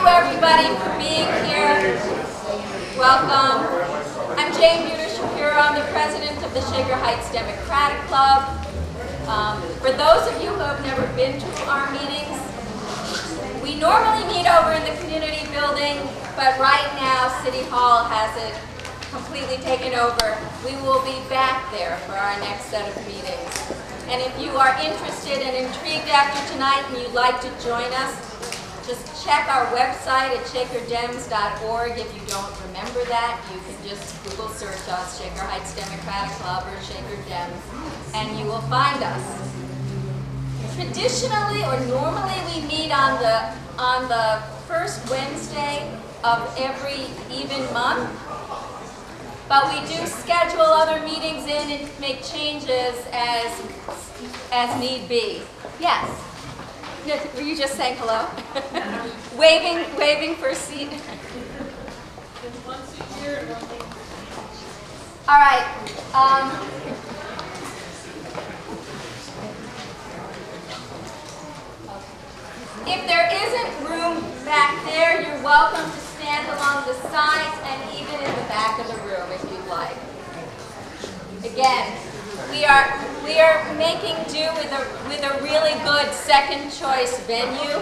everybody for being here. Welcome. I'm Shapiro. I'm the president of the Shaker Heights Democratic Club. For those of you who have never been to our meetings, we normally meet over in the community building, but right now City Hall has it completely taken over. We will be back there for our next set of meetings. And if you are interested and intrigued after tonight and you'd like to join us, just check our website at shakerdems.org. If you don't remember that, you can just Google search us, Shaker Heights Democratic Club or Shaker Dems, and you will find us. Traditionally or normally we meet on the first Wednesday of every even month. But we do schedule other meetings in and make changes as need be. Yes? Were you just saying hello? waving for a seat. All right. If there isn't room back there, you're welcome to stand along the sides and even in the back of the room if you'd like. Again, we are making do with a really good second choice venue.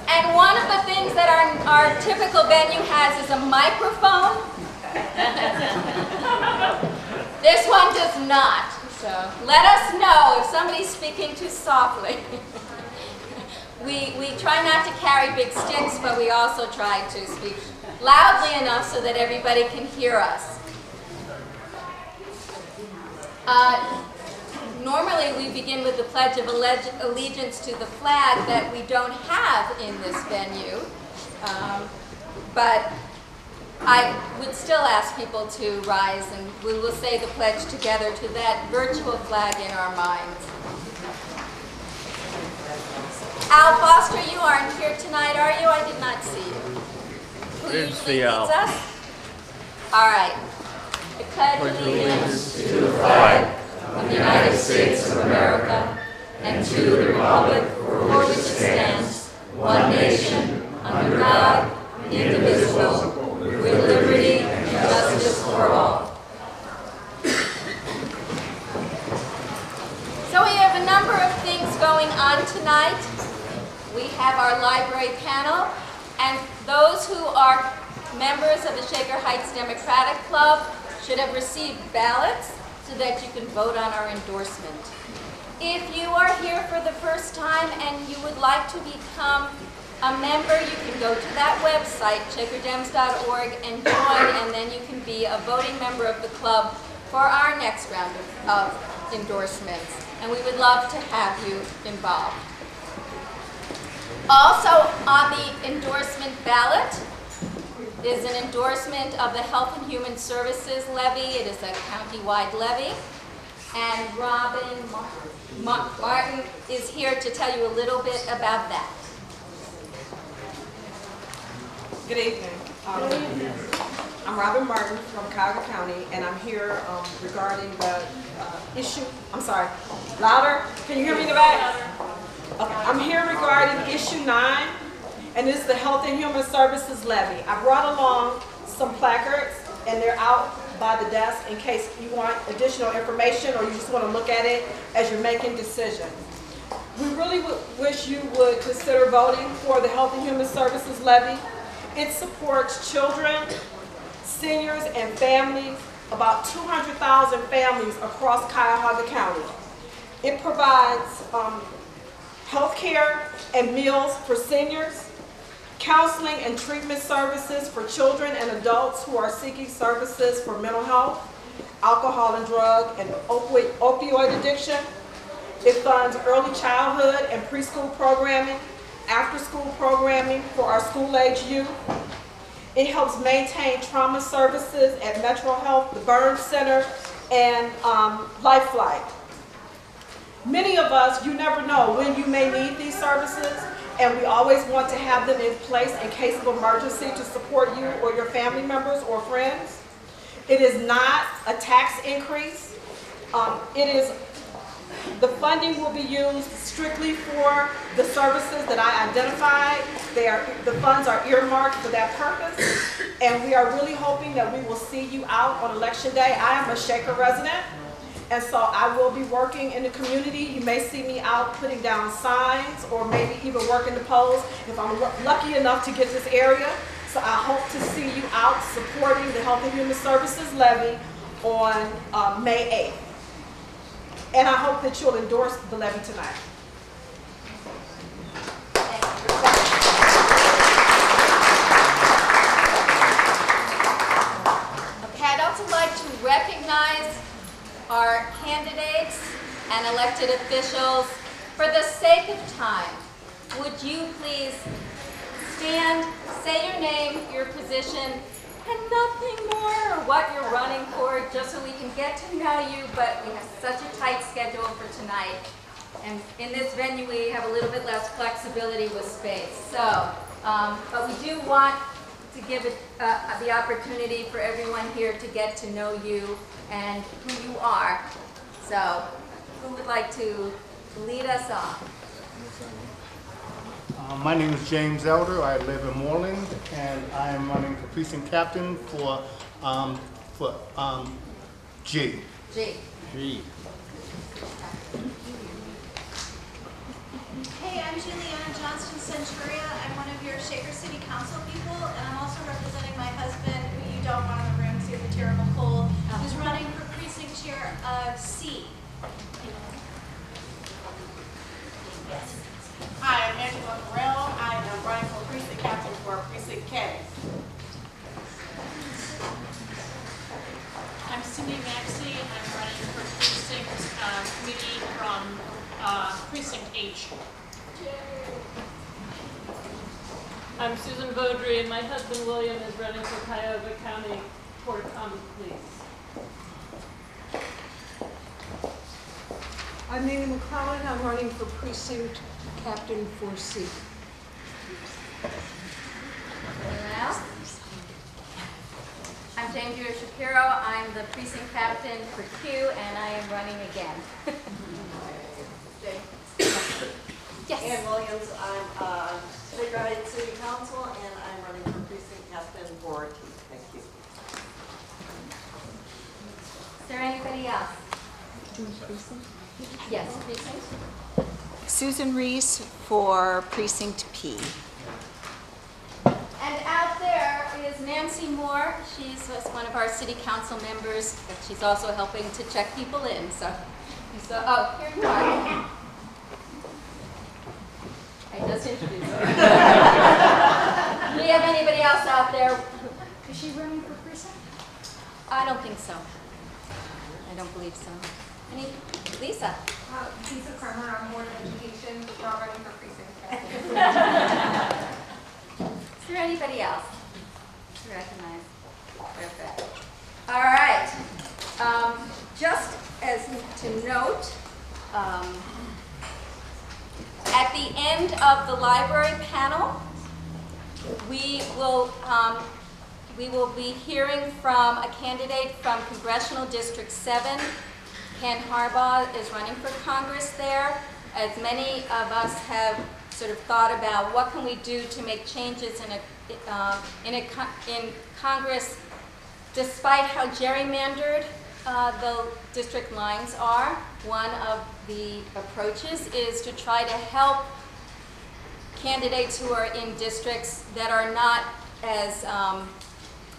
And one of the things that our typical venue has is a microphone. This one does not. So let us know if somebody's speaking too softly. We try not to carry big sticks, but we also try to speak loudly enough so that everybody can hear us. Normally we begin with the Pledge of Allegiance to the flag that we don't have in this venue, but I would still ask people to rise and we will say the pledge together to that virtual flag in our minds. Al Foster, you aren't here tonight, are you? I did not see you. Who usually leads us? All right. I pledge allegiance to the flag of the United States of America and to the republic for which it stands, one nation, under God, indivisible, with liberty and justice for all. So we have a number of things going on tonight. We have our library panel, and those who are members of the Shaker Heights Democratic Club should have received ballots so that you can vote on our endorsement. If you are here for the first time and you would like to become a member, you can go to that website, shakerdems.org, and join, and then you can be a voting member of the club for our next round of endorsements. And we would love to have you involved. Also on the endorsement ballot is an endorsement of the Health and Human Services levy. It is a county-wide levy. And Robin Martin is here to tell you a little bit about that. Good evening. I'm Robin Martin from Cuyahoga County, and I'm here regarding the issue. I'm sorry, louder? Can you hear me in the back? Okay. I'm here regarding issue 9, and this is the Health and Human Services levy. I brought along some placards, and they're out by the desk in case you want additional information or you just want to look at it as you're making decisions. We really wish you would consider voting for the Health and Human Services levy. It supports children, seniors, and families, about 200,000 families across Cuyahoga County. It provides health care and meals for seniors, counseling and treatment services for children and adults who are seeking services for mental health, alcohol and drug, and opioid addiction. It funds early childhood and preschool programming, after-school programming for our school-age youth. It helps maintain trauma services at Metro Health, the Burns Center, and Life Flight. Many of us, you never know when you may need these services, and we always want to have them in place in case of emergency to support you or your family members or friends. It is not a tax increase. It is The funding will be used strictly for the services that I identified. The funds are earmarked for that purpose, and we are really hoping that we will see you out on election day. I am a Shaker resident, and so I will be working in the community. You may see me out putting down signs or maybe even working the polls if I'm lucky enough to get this area. So I hope to see you out supporting the Health and Human Services levy on May 8th. And I hope that you'll endorse the levy tonight. Okay, I'd also like to recognize our candidates and elected officials. For the sake of time, would you please stand, say your name, your position, and nothing more, or what you're running for, just so we can get to know you, but we have such a tight schedule for tonight. And in this venue, we have a little bit less flexibility with space. So, but we do want to give it the opportunity for everyone here to get to know you and who you are. So, who would like to lead us off? My name is James Elder. I live in Moreland, and I am running for precinct captain for G. G. Hey, I'm Julianne Johnston Centuria. I'm one of your Shaker City Council people, and I'm also representing my husband, who you don't want in the room, so you have a terrible cold, who's running for precinct chair of C. Yes. Hi, I'm Angela Morrell. I am running for precinct captain for precinct K. I'm Cindy Maxey. I'm running for precinct committee from precinct H. I'm Susan Beaudry, and my husband William is running for Cuyahoga County Court of Common Pleas. I'm Amy McClellan. I'm running for precinct captain for C. Anyone else? I'm Jane Judah Shapiro. I'm the precinct captain for Q, and I am running again. Yes. Ann Williams, I'm Shaker Heights City Council, and I'm running for precinct captain for T. Thank you. Is there anybody else? Yes, precinct. Susan Reese for Precinct P. And out there is Nancy Moore. She's one of our city council members, but she's also helping to check people in. So oh, here you are. I just introduced her. Do we have anybody else out there? Is she running for precinct? I don't think so. I don't believe so. Lisa? Lisa Kramer, on Board of Education, not running for precinct. Is there anybody else to recognize? Perfect. All right. Just as to note, at the end of the library panel, we will be hearing from a candidate from Congressional District 7. Ken Harbaugh is running for Congress there. As many of us have sort of thought about what can we do to make changes in Congress, despite how gerrymandered the district lines are. One of the approaches is to try to help candidates who are in districts that are not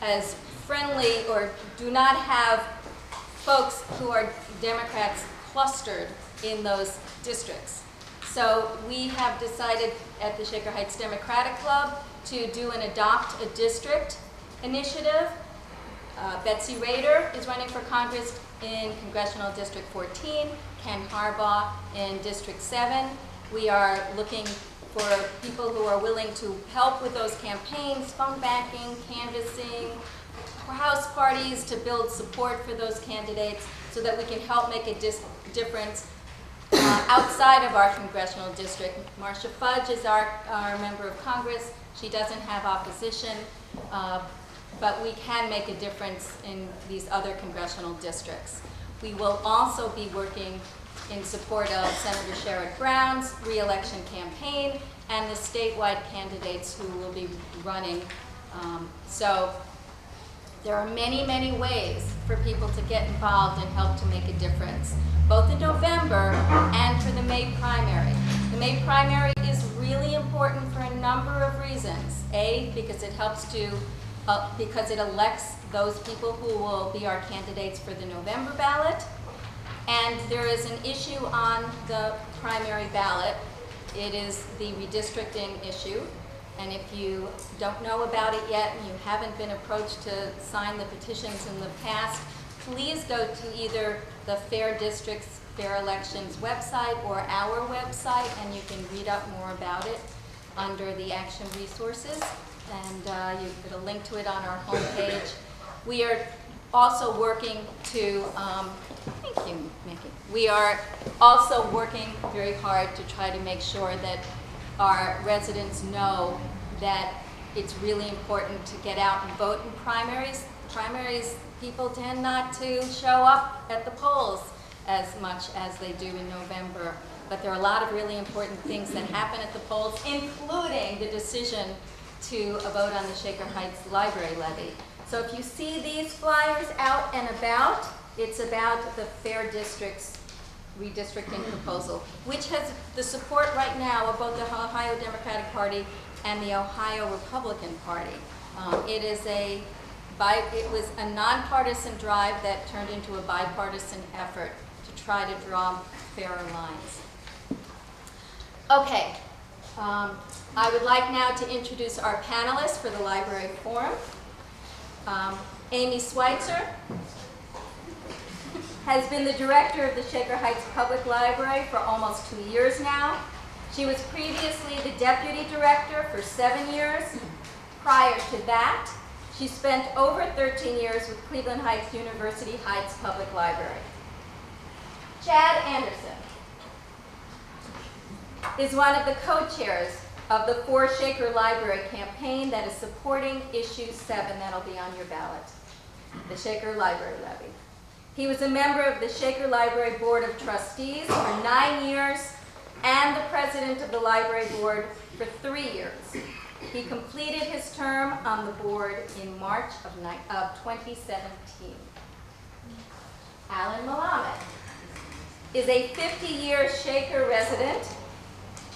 as friendly or do not have folks who are Democrats clustered in those districts. So we have decided at the Shaker Heights Democratic Club to do an Adopt a District initiative. Betsy Rader is running for Congress in Congressional District 14, Ken Harbaugh in District 7. We are looking for people who are willing to help with those campaigns, phone banking, canvassing, house parties to build support for those candidates so that we can help make a difference outside of our congressional district. Marcia Fudge is our member of Congress. She doesn't have opposition, but we can make a difference in these other congressional districts. We will also be working in support of Senator Sherrod Brown's re-election campaign and the statewide candidates who will be running. So there are many, many ways for people to get involved and help to make a difference, both in November and for the May primary. The May primary is really important for a number of reasons. A, because it helps to, because it elects those people who will be our candidates for the November ballot. And there is an issue on the primary ballot. It is the redistricting issue. And if you don't know about it yet and you haven't been approached to sign the petitions in the past, please go to either the Fair Districts, Fair Elections website or our website, and you can read up more about it under the Action Resources. And you get a link to it on our homepage. We are also working to, thank you, Mickey. We are also working very hard to try to make sure that our residents know that it's really important to get out and vote in primaries. Primaries, people tend not to show up at the polls as much as they do in November. But there are a lot of really important things that happen at the polls, including the decision to vote on the Shaker Heights Library levy. So if you see these flyers out and about, it's about the Fair Districts redistricting proposal, which has the support right now of both the Ohio Democratic Party and the Ohio Republican Party. It was a nonpartisan drive that turned into a bipartisan effort to try to draw fairer lines. Okay, I would like now to introduce our panelists for the Library Forum. Amy Schweitzer has been the director of the Shaker Heights Public Library for almost 2 years now. She was previously the deputy director for 7 years. Prior to that, she spent over 13 years with Cleveland Heights University Heights Public Library. Chad Anderson is one of the co-chairs of the For Shaker Library campaign that is supporting issue 7 that'll be on your ballot, the Shaker Library levy. He was a member of the Shaker Library Board of Trustees for 9 years and the president of the library board for 3 years. He completed his term on the board in March of 2017. Alan Melamed is a 50-year Shaker resident,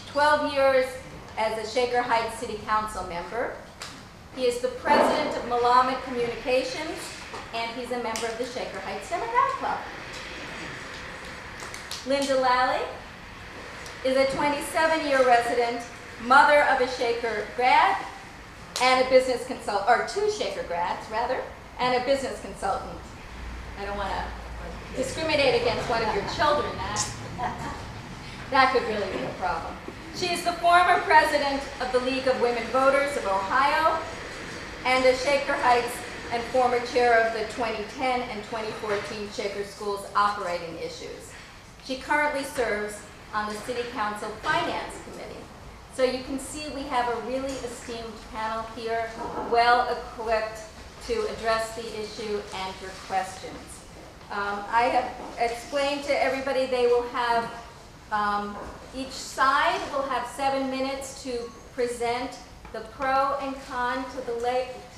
12 years as a Shaker Heights City Council member. He is the president of Melamed Communications, and he's a member of the Shaker Heights Democratic Club. Linda Lalley is a 27-year resident, mother of a Shaker grad and a business consultant, or 2 Shaker grads, rather, and a business consultant. I don't want to discriminate against one of your children. That could really be a problem. She is the former president of the League of Women Voters of Ohio and a Shaker Heights and former chair of the 2010 and 2014 Shaker Schools Operating Issues. She currently serves on the City Council Finance Committee. So you can see we have a really esteemed panel here, well equipped to address the issue and your questions. I have explained to everybody they will have, each side will have 7 minutes to present the pro and con to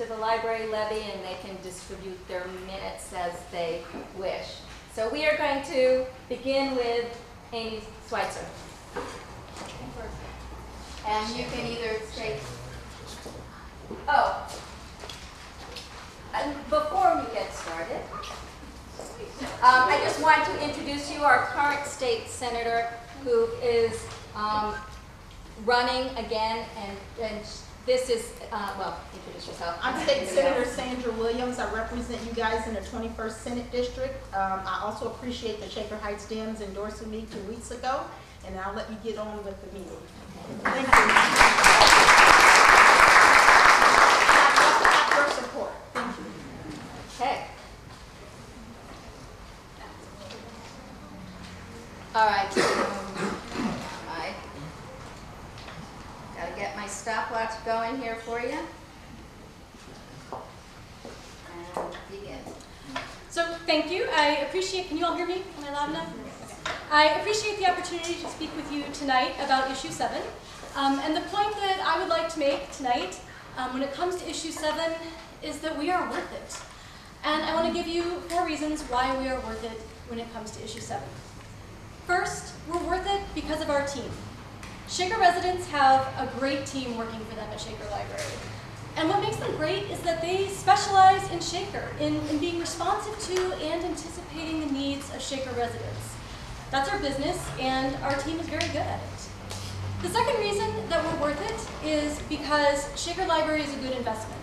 the library levy, and they can distribute their minutes as they wish. So we are going to begin with Amy Switzer. And you can either take, and before we get started, I just want to introduce you our current state senator who is running again, and this is, well, introduce yourself. I'm State Senator Sandra Williams. I represent you guys in the 21st Senate District. I also appreciate the Shaker Heights Dems endorsing me 2 weeks ago, and I'll let you get on with the meeting. Thank you. I your support. Thank you. Okay. All right. I gotta get my stopwatch going here for you. And begin. So thank you. I appreciate. Can you all hear me? Am I loud enough? Okay. I appreciate the opportunity to speak with you tonight about Issue 7. And the point that I would like to make tonight when it comes to Issue 7 is that we are worth it. And I want to give you 4 reasons why we are worth it when it comes to Issue 7. First, we're worth it because of our team. Shaker residents have a great team working for them at Shaker Library. And what makes them great is that they specialize in Shaker, in being responsive to and anticipating the needs of Shaker residents. That's our business, and our team is very good at it. The second reason that we're worth it is because Shaker Library is a good investment.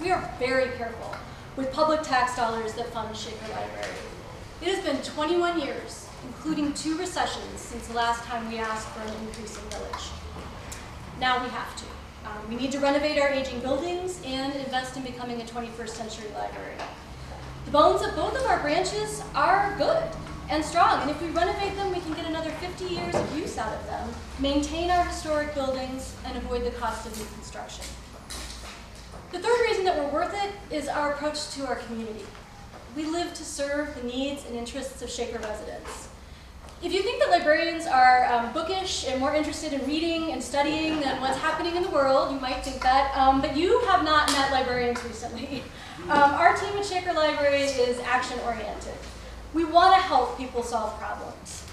We are very careful with public tax dollars that fund Shaker Library. It has been 21 years, including 2 recessions, since the last time we asked for an increase in millage. Now we have to. We need to renovate our aging buildings and invest in becoming a 21st century library. The bones of both of our branches are good and strong, and if we renovate them, we can get another 50 years of use out of them, maintain our historic buildings, and avoid the cost of new construction. The third reason that we're worth it is our approach to our community. We live to serve the needs and interests of Shaker residents. If you think that librarians are bookish and more interested in reading and studying than what's happening in the world, you might think that, but you have not met librarians recently. Our team at Shaker Library is action-oriented. We want to help people solve problems.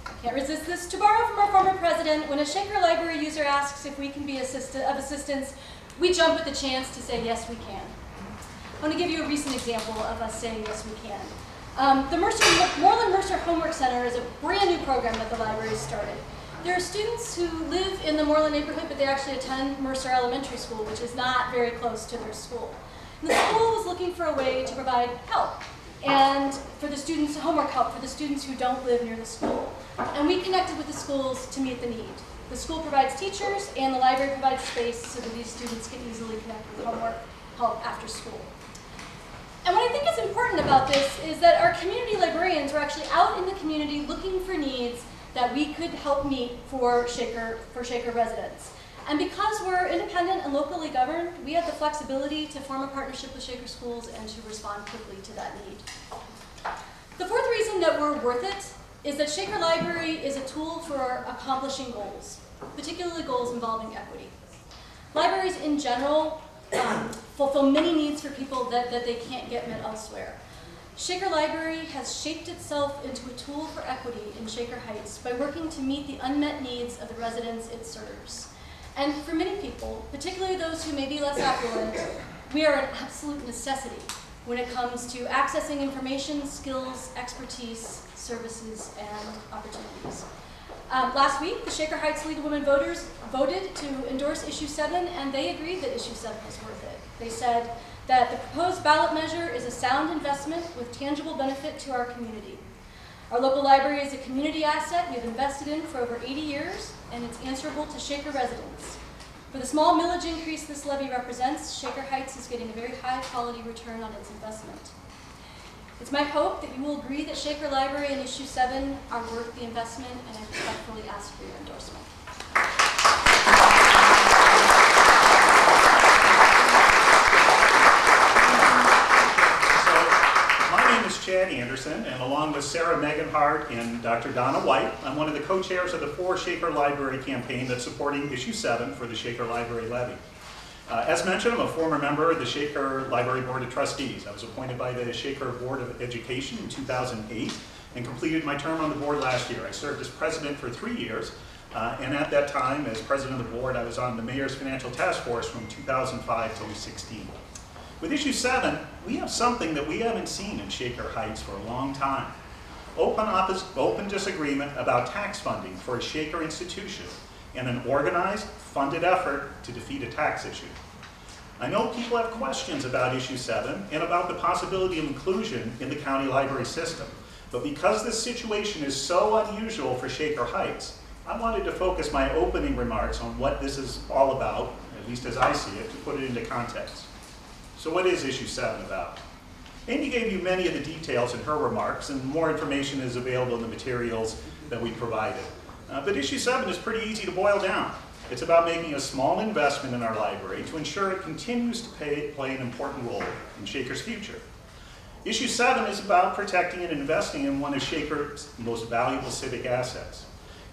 I can't resist this. To borrow from our former president, when a Shaker Library user asks if we can be of assistance, we jump at the chance to say, yes, we can. I want to give you a recent example of us saying, yes, we can. The Moreland Mercer Homework Center is a brand new program that the library started. There are students who live in the Moreland neighborhood, but they actually attend Mercer Elementary School, which is not very close to their school. And the school was looking for a way to provide help, and for the students, homework help for the students who don't live near the school. And we connected with the schools to meet the need. The school provides teachers, and the library provides space so that these students can easily connect with homework help after school. And what I think is important about this is that our community librarians were actually out in the community looking for needs that we could help meet for Shaker residents. And because we're independent and locally governed, we had the flexibility to form a partnership with Shaker Schools and to respond quickly to that need. The fourth reason that we're worth it is that Shaker Library is a tool for accomplishing goals, particularly goals involving equity. Libraries in general fulfill many needs for people that they can't get met elsewhere. Shaker Library has shaped itself into a tool for equity in Shaker Heights by working to meet the unmet needs of the residents it serves. And for many people, particularly those who may be less affluent, we are an absolute necessity when it comes to accessing information, skills, expertise, services, and opportunities. Last week, the Shaker Heights League of Women Voters voted to endorse Issue 7, and they agreed that Issue 7 was worth it. They said that the proposed ballot measure is a sound investment with tangible benefit to our community. Our local library is a community asset we've invested in for over 80 years, and it's answerable to Shaker residents. For the small millage increase this levy represents, Shaker Heights is getting a very high-quality return on its investment. It's my hope that you will agree that Shaker Library and Issue 7 are worth the investment, and I respectfully ask for your endorsement. Chad Anderson, and along with Sarah Megan Hart and Dr. Donna White, I'm one of the co-chairs of the For Shaker Library campaign that's supporting Issue 7 for the Shaker Library levy. As mentioned, I'm a former member of the Shaker Library Board of Trustees. I was appointed by the Shaker Board of Education in 2008 and completed my term on the board last year. I served as president for 3 years, and at that time, as president of the board, I was on the Mayor's Financial Task Force from 2005 to 2016. With Issue 7, we have something that we haven't seen in Shaker Heights for a long time. Open disagreement about tax funding for a Shaker institution and an organized, funded effort to defeat a tax issue. I know people have questions about Issue 7 and about the possibility of inclusion in the county library system, but because this situation is so unusual for Shaker Heights, I wanted to focus my opening remarks on what this is all about, at least as I see it, to put it into context. So what is Issue 7 about? Amy gave you many of the details in her remarks, and more information is available in the materials that we provided. But Issue 7 is pretty easy to boil down. It's about making a small investment in our library to ensure it continues to play an important role in Shaker's future. Issue 7 is about protecting and investing in one of Shaker's most valuable civic assets.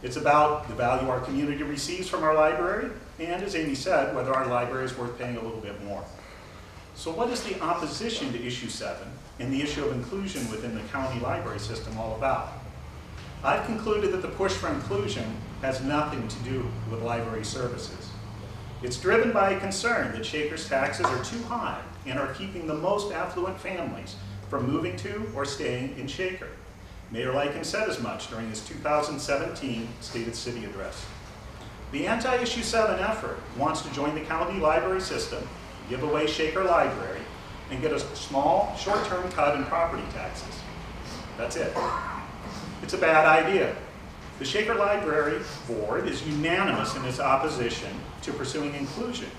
It's about the value our community receives from our library, and as Amy said, whether our library is worth paying a little bit more. So what is the opposition to Issue 7 and the issue of inclusion within the county library system all about? I've concluded that the push for inclusion has nothing to do with library services. It's driven by a concern that Shaker's taxes are too high and are keeping the most affluent families from moving to or staying in Shaker. Mayor Lycan said as much during his 2017 State of the City address. The anti-Issue 7 effort wants to join the county library system, give away Shaker Library, and get a small, short-term cut in property taxes. That's it. It's a bad idea. The Shaker Library Board is unanimous in its opposition to pursuing inclusion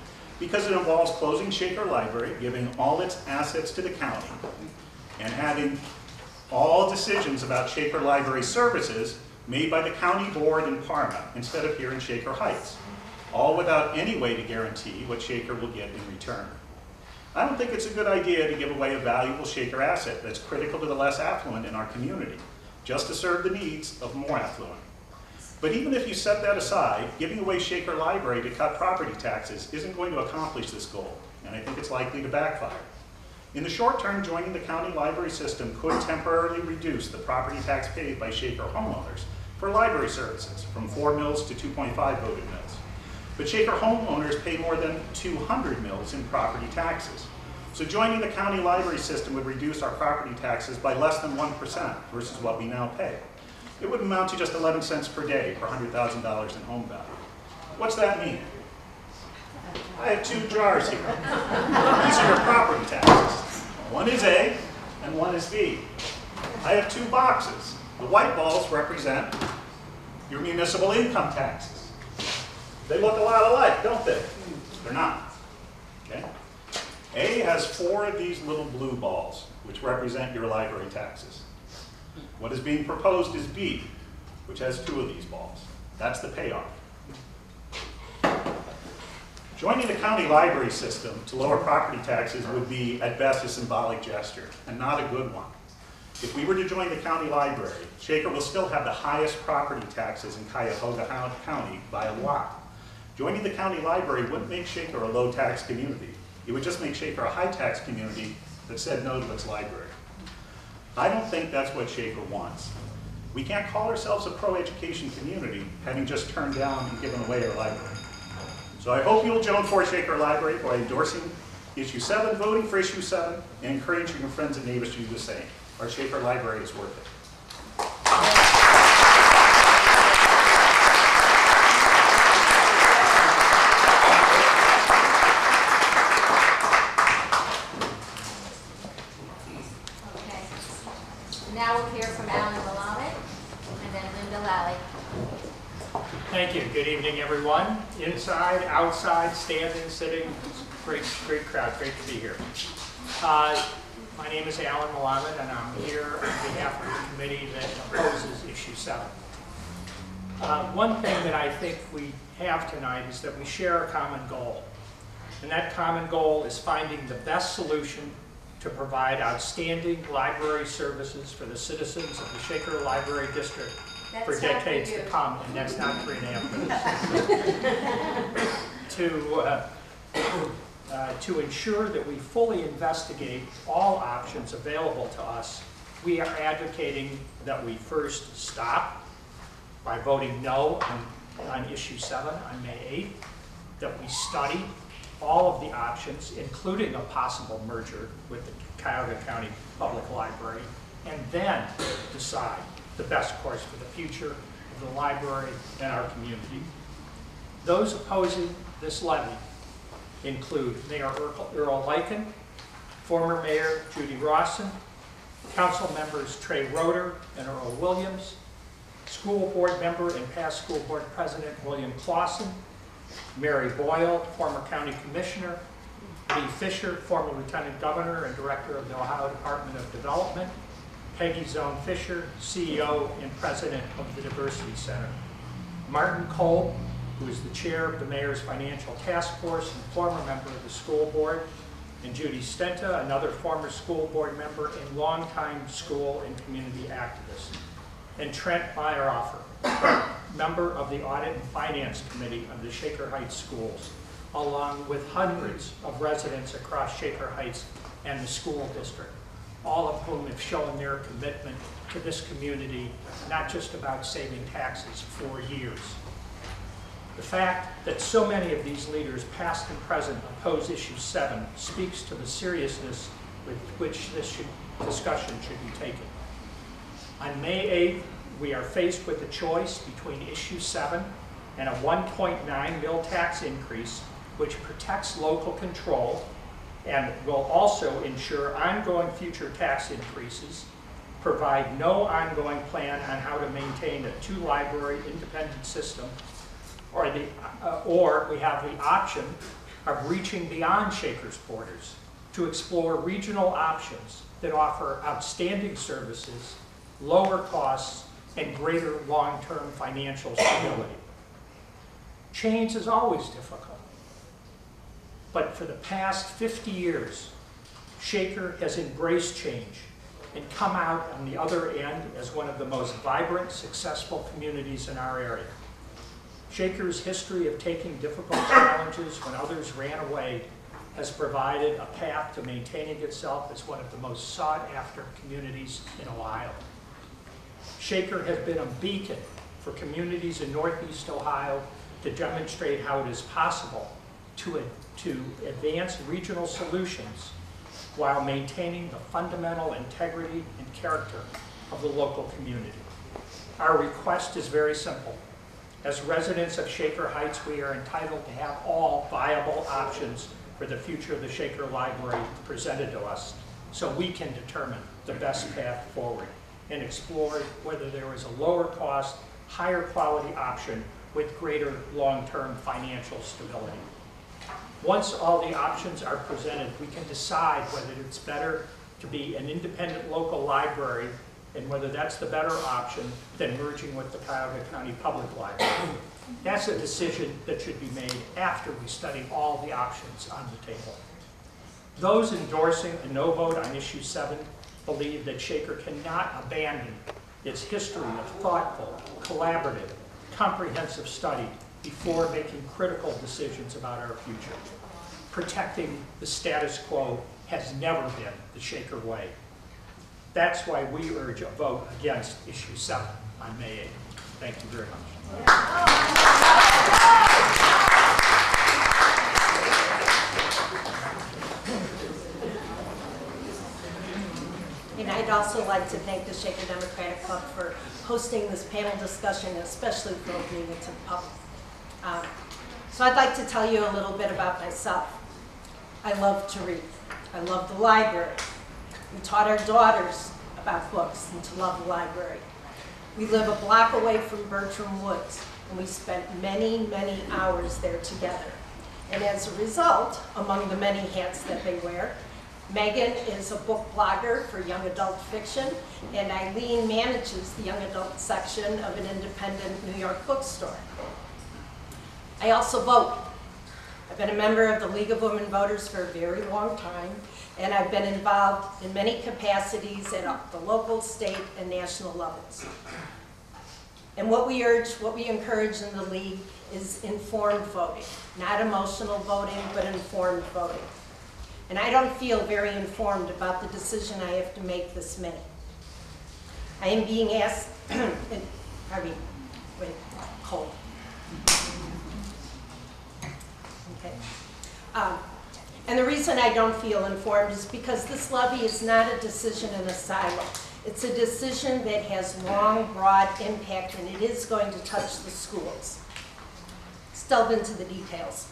because it involves closing Shaker Library, giving all its assets to the county, and having all decisions about Shaker Library services made by the county board in Parma instead of here in Shaker Heights, all without any way to guarantee what Shaker will get in return. I don't think it's a good idea to give away a valuable Shaker asset that's critical to the less affluent in our community, just to serve the needs of more affluent. But even if you set that aside, giving away Shaker Library to cut property taxes isn't going to accomplish this goal, and I think it's likely to backfire. In the short term, joining the county library system could temporarily reduce the property tax paid by Shaker homeowners for library services from 4 mills to 2.5 voted mills. But Shaker homeowners pay more than 200 mills in property taxes. So joining the county library system would reduce our property taxes by less than 1% versus what we now pay. It would amount to just 11 cents per day for $100,000 in home value. What's that mean? I have 2 jars here. These are your property taxes. One is A and one is B. I have 2 boxes. The white balls represent your municipal income taxes. They look a lot alike, don't they? They're not. Okay? A has 4 of these little blue balls, which represent your library taxes. What is being proposed is B, which has 2 of these balls. That's the payoff. Joining the county library system to lower property taxes would be, at best, a symbolic gesture, and not a good one. If we were to join the county library, Shaker will still have the highest property taxes in Cuyahoga County by a lot. Joining the county library wouldn't make Shaker a low-tax community. It would just make Shaker a high-tax community that said no to its library. I don't think that's what Shaker wants. We can't call ourselves a pro-education community having just turned down and given away our library. So I hope you'll join for Shaker Library by endorsing Issue 7, voting for Issue 7, and encouraging your friends and neighbors to do the same. Our Shaker Library is worth it. Now we'll hear from Melamed and then Lalley. Thank you. Good evening, everyone. Inside, outside, standing, sitting. Great crowd. Great to be here. My name is Melamed, and I'm here on behalf of the committee that opposes Issue 7. One thing that I think we have tonight is that we share a common goal. And that common goal is finding the best solution to provide outstanding library services for the citizens of the Shaker Library District for decades to come, and that's not 3.5 minutes. To ensure that we fully investigate all options available to us, we are advocating that we first stop by voting no on Issue 7 on May 8th, that we study all of the options, including a possible merger with the Cuyahoga County Public Library, and then decide the best course for the future of the library and our community. Those opposing this levy include Mayor Earl Lycan, former Mayor Judy Rawson, Council members Trey Roeder and Earl Williams, School Board member and past School Board President William Clausen, Mary Boyle, former County Commissioner, Lee Fisher, former Lieutenant Governor and Director of the Ohio Department of Development, Peggy Zone Fisher, CEO and President of the Diversity Center, Martin Kolb, who is the Chair of the Mayor's Financial Task Force and former member of the School Board, and Judy Stenta, another former school board member and longtime school and community activist, and Trent Meyerhofer, member of the Audit and Finance Committee of the Shaker Heights Schools, along with hundreds of residents across Shaker Heights and the school district, all of whom have shown their commitment to this community, not just about saving taxes for years. The fact that so many of these leaders, past and present, oppose Issue 7 speaks to the seriousness with which this discussion should be taken. On May 8th, we are faced with a choice between Issue 7 and a 1.9 mil tax increase, which protects local control and will also ensure ongoing future tax increases, provide no ongoing plan on how to maintain a two-library independent system, or we have the option of reaching beyond Shaker's borders to explore regional options that offer outstanding services, lower costs, and greater long-term financial stability. Change is always difficult, but for the past 50 years, Shaker has embraced change and come out on the other end as one of the most vibrant, successful communities in our area. Shaker's history of taking difficult challenges when others ran away has provided a path to maintaining itself as one of the most sought-after communities in Ohio. Shaker has been a beacon for communities in Northeast Ohio to demonstrate how it is possible to advance regional solutions while maintaining the fundamental integrity and character of the local community. Our request is very simple. As residents of Shaker Heights, we are entitled to have all viable options for the future of the Shaker Library presented to us so we can determine the best path forward and explore whether there is a lower cost, higher quality option with greater long-term financial stability. Once all the options are presented, we can decide whether it's better to be an independent local library and whether that's the better option than merging with the Cuyahoga County Public Library. That's a decision that should be made after we study all the options on the table. Those endorsing a no vote on Issue 7 believe that Shaker cannot abandon its history of thoughtful, collaborative, comprehensive study before making critical decisions about our future. Protecting the status quo has never been the Shaker way. That's why we urge a vote against Issue 7 on May 8th. Thank you very much. And I'd also like to thank the Shaker Democratic Club for hosting this panel discussion, especially for opening it to the public. So I'd like to tell you a little bit about myself. I love to read. I love the library. We taught our daughters about books and to love the library. We live a block away from Bertram Woods, and we spent many, many hours there together. And as a result, among the many hats that they wear, Megan is a book blogger for young adult fiction, and Eileen manages the young adult section of an independent New York bookstore. I also vote. I've been a member of the League of Women Voters for a very long time, and I've been involved in many capacities at the local, state, and national levels. And what we encourage in the League is informed voting. Not emotional voting, but informed voting. And I don't feel very informed about the decision I have to make this May. I am being asked, cold. Okay. And the reason I don't feel informed is because this levy is not a decision in a silo. It's a decision that has long, broad impact, and it is going to touch the schools. Let's delve into the details.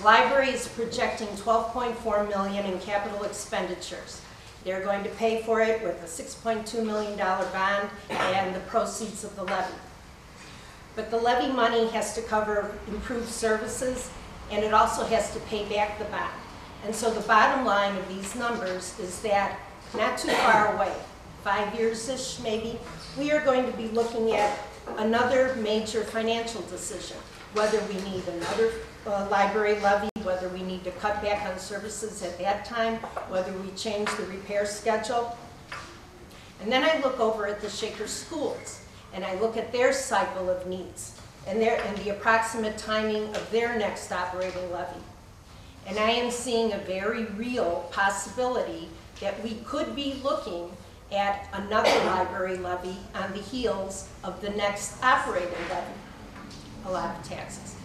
Library is projecting $12.4 million in capital expenditures. They're going to pay for it with a $6.2 million bond and the proceeds of the levy. But the levy money has to cover improved services, and it also has to pay back the bond. And so the bottom line of these numbers is that not too far away, 5 years-ish maybe, we are going to be looking at another major financial decision, whether we need another library levy whether we need to cut back on services at that time, whether we change the repair schedule. And then I look over at the Shaker schools, and I look at their cycle of needs and the approximate timing of their next operating levy. And I am seeing a very real possibility that we could be looking at another library levy on the heels of the next operating levy, a lot of taxes.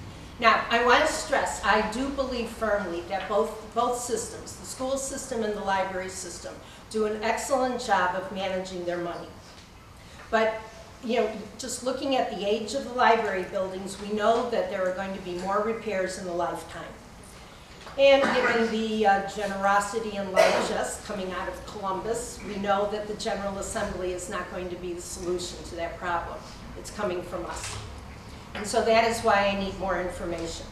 Now, I want to stress, I do believe firmly that both systems, the school system and the library system, do an excellent job of managing their money. But, you know, just looking at the age of the library buildings, we know that there are going to be more repairs in the lifetime. And given the generosity and largesse coming out of Columbus, we know that the General Assembly is not going to be the solution to that problem. It's coming from us. And so that is why I need more information.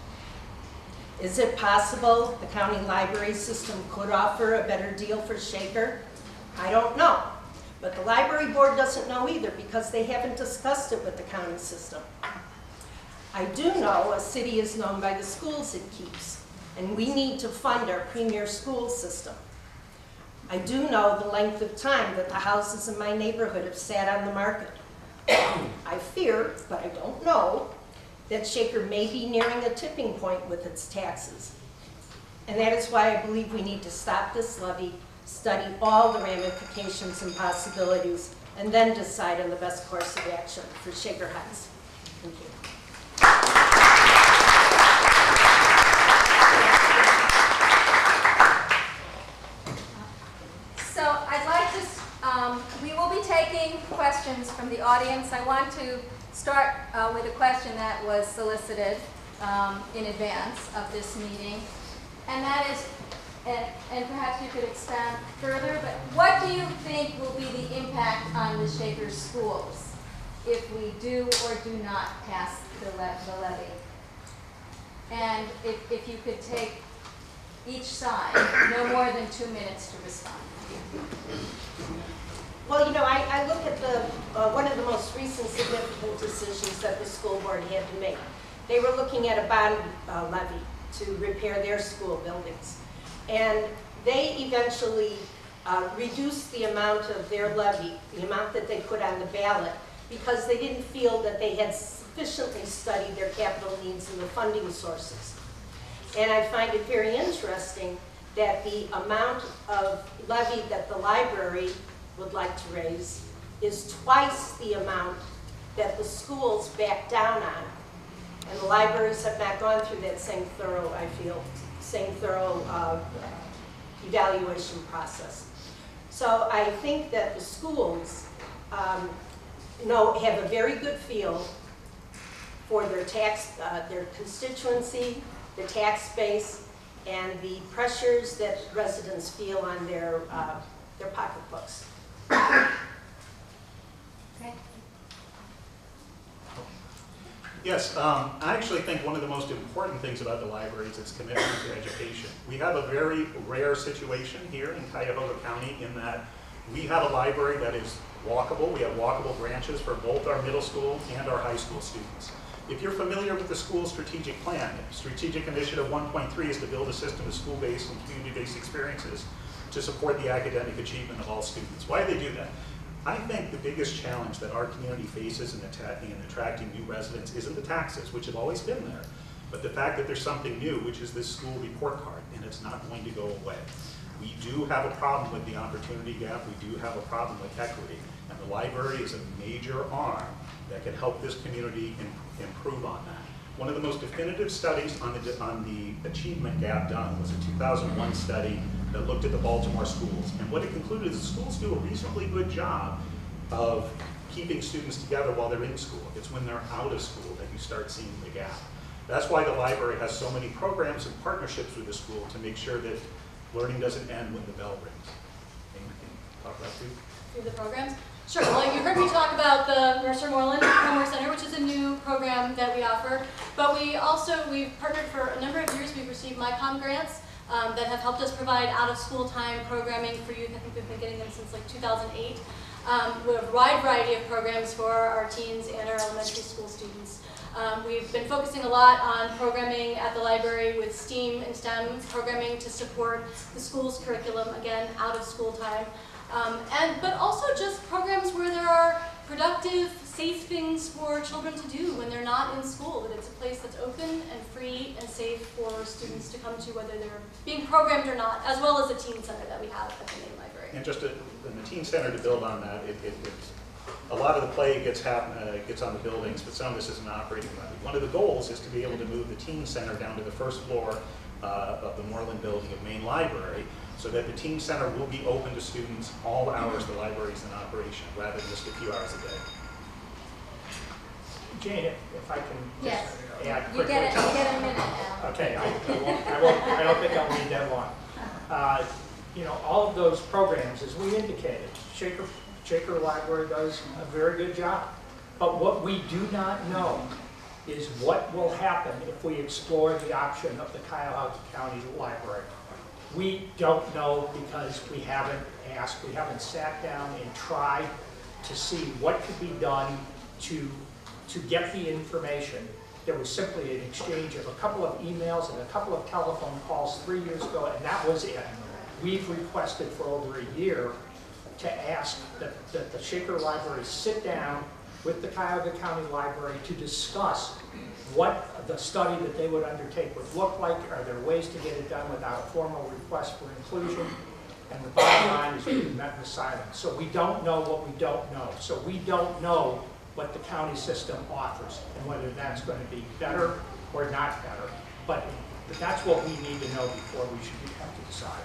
Is it possible the county library system could offer a better deal for Shaker? I don't know. But the library board doesn't know either because they haven't discussed it with the county system. I do know a city is known by the schools it keeps, and we need to fund our premier school system. I do know the length of time that the houses in my neighborhood have sat on the market. I fear, but I don't know, that Shaker may be nearing a tipping point with its taxes. And that is why I believe we need to stop this levy, study all the ramifications and possibilities, and then decide on the best course of action for Shaker Heights. Thank you. So I'd like to, we will be taking questions from the audience. I want to start with a question that was solicited in advance of this meeting, and that is, and perhaps you could expand further, but what do you think will be the impact on the Shaker schools if we do or do not pass the levy? And if you could take each side, no more than 2 minutes to respond. Well, you know, I look at one of the most recent significant decisions that the school board had to make. They were looking at a bond levy to repair their school buildings. And they eventually reduced the amount of their levy, the amount that they put on the ballot, because they didn't feel that they had sufficiently studied their capital needs and the funding sources. And I find it very interesting that the amount of levy that the library would like to raise is twice the amount that the schools back down on. And the libraries have not gone through that same thorough, I feel, evaluation process. So I think that the schools have a very good feel for their their constituency, the tax base, and the pressures that residents feel on their pocketbooks. Okay. Yes, I actually think one of the most important things about the library is its commitment to education. We have a very rare situation here in Cuyahoga County in that we have a library that is walkable. We have walkable branches for both our middle school and our high school students. If you're familiar with the school strategic plan, Strategic Initiative 1.3 is to build a system of school-based and community-based experiences to support the academic achievement of all students. Why do they do that? I think the biggest challenge that our community faces in attracting new residents isn't the taxes, which have always been there, but the fact that there's something new, which is this school report card, and it's not going to go away. We do have a problem with the opportunity gap. We do have a problem with equity, and the library is a major arm that can help this community improve on that. One of the most definitive studies on the achievement gap done was a 2001 study that looked at the Baltimore schools. And what it concluded is the schools do a reasonably good job of keeping students together while they're in school. It's when they're out of school that you start seeing the gap. That's why the library has so many programs and partnerships with the school to make sure that learning doesn't end when the bell rings. Amy, can you talk about that? Through the programs? Sure. Well, you heard me talk about the Mercer Moreland Homework Center, which is a new program that we offer. But we've partnered for a number of years. We've received MyCom grants that have helped us provide out-of-school time programming for youth. I think we've been getting them since like 2008. We have a wide variety of programs for our teens and our elementary school students. We've been focusing a lot on programming at the library with STEAM and STEM programming to support the school's curriculum, again, out of school time. But also just programs where there are productive, safe things for children to do when they're not in school, that it's a place that's open and free and safe for students to come to, whether they're being programmed or not, as well as a teen center that we have at the main library. And just in the teen center, to build on that, a lot of the play gets on the buildings, but some of this is an operating levy. One of the goals is to be able to move the teen center down to the first floor of the Moreland building of Main Library, so that the teen center will be open to students all hours the library is in operation, rather than just a few hours a day. Jane, if I can Yes. add You quickly. get a minute now. Okay, I don't think I'll need that long. You know, all of those programs, as we indicated, Shaker Library does a very good job. But what we do not know is what will happen if we explore the option of the Cuyahoga County Library. We don't know because we haven't asked, we haven't sat down and tried to see what could be done to get the information. There was simply an exchange of a couple of emails and a couple of telephone calls 3 years ago, and that was it. We've requested for over a year to ask that the Shaker Library sit down with the Cuyahoga County Library to discuss what the study that they would undertake would look like. Are there ways to get it done without a formal request for inclusion? And the bottom line is we've met with silence. So we don't know what we don't know. So we don't know what the county system offers and whether that's going to be better or not better. But that's what we need to know before we should have to decide.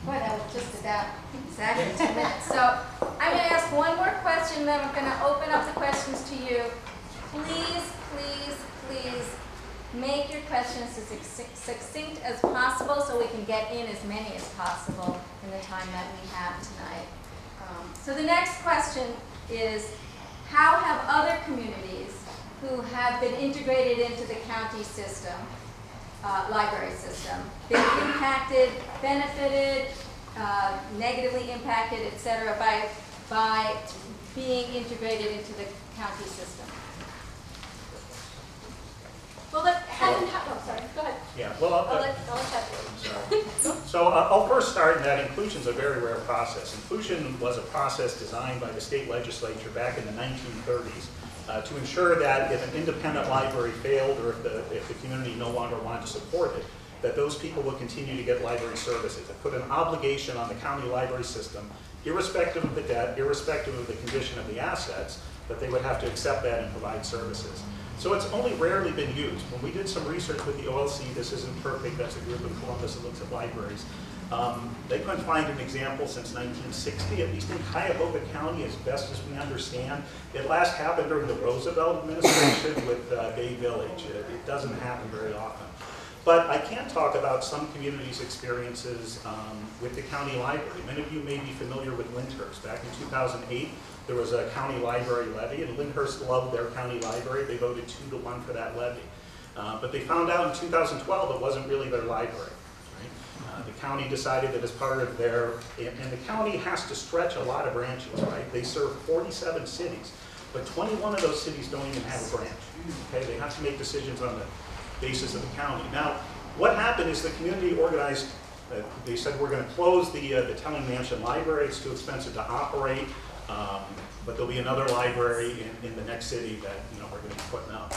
Boy, that was just about exactly 2 minutes. So I'm going to ask one more question, then I'm going to open up the questions to you. Please, please, please make your questions as succinct as possible so we can get in as many as possible in the time that we have tonight. So the next question is, how have other communities who have been integrated into the county system, library system, been impacted, benefited, negatively impacted, etc., by being integrated into the county system? Well, sorry, go ahead. Yeah, well, I'll let Chad. So I'll first start in that inclusion is a very rare process. Inclusion was a process designed by the state legislature back in the 1930s to ensure that if an independent library failed or if the community no longer wanted to support it, that those people would continue to get library services. It put an obligation on the county library system, irrespective of the debt, irrespective of the condition of the assets, that they would have to accept that and provide services. So it's only rarely been used. When we did some research with the OLC, this isn't perfect, that's a group in Columbus that looks at libraries. They couldn't find an example since 1960, at least in Cuyahoga County, as best as we understand. It last happened during the Roosevelt administration with Bay Village. It doesn't happen very often. But I can talk about some communities' experiences with the county library. Many of you may be familiar with Lyndhurst. Back in 2008, there was a county library levy, and Lyndhurst loved their county library. They voted 2-1 for that levy. But they found out in 2012 it wasn't really their library. Right? The county decided that as part of their, and the county has to stretch a lot of branches, right? They serve 47 cities, but 21 of those cities don't even have a branch. Okay? They have to make decisions on the basis of the county. Now, what happened is the community organized, they said we're going to close the Telling Mansion Library, it's too expensive to operate. But there'll be another library in the next city that we're going to be putting up.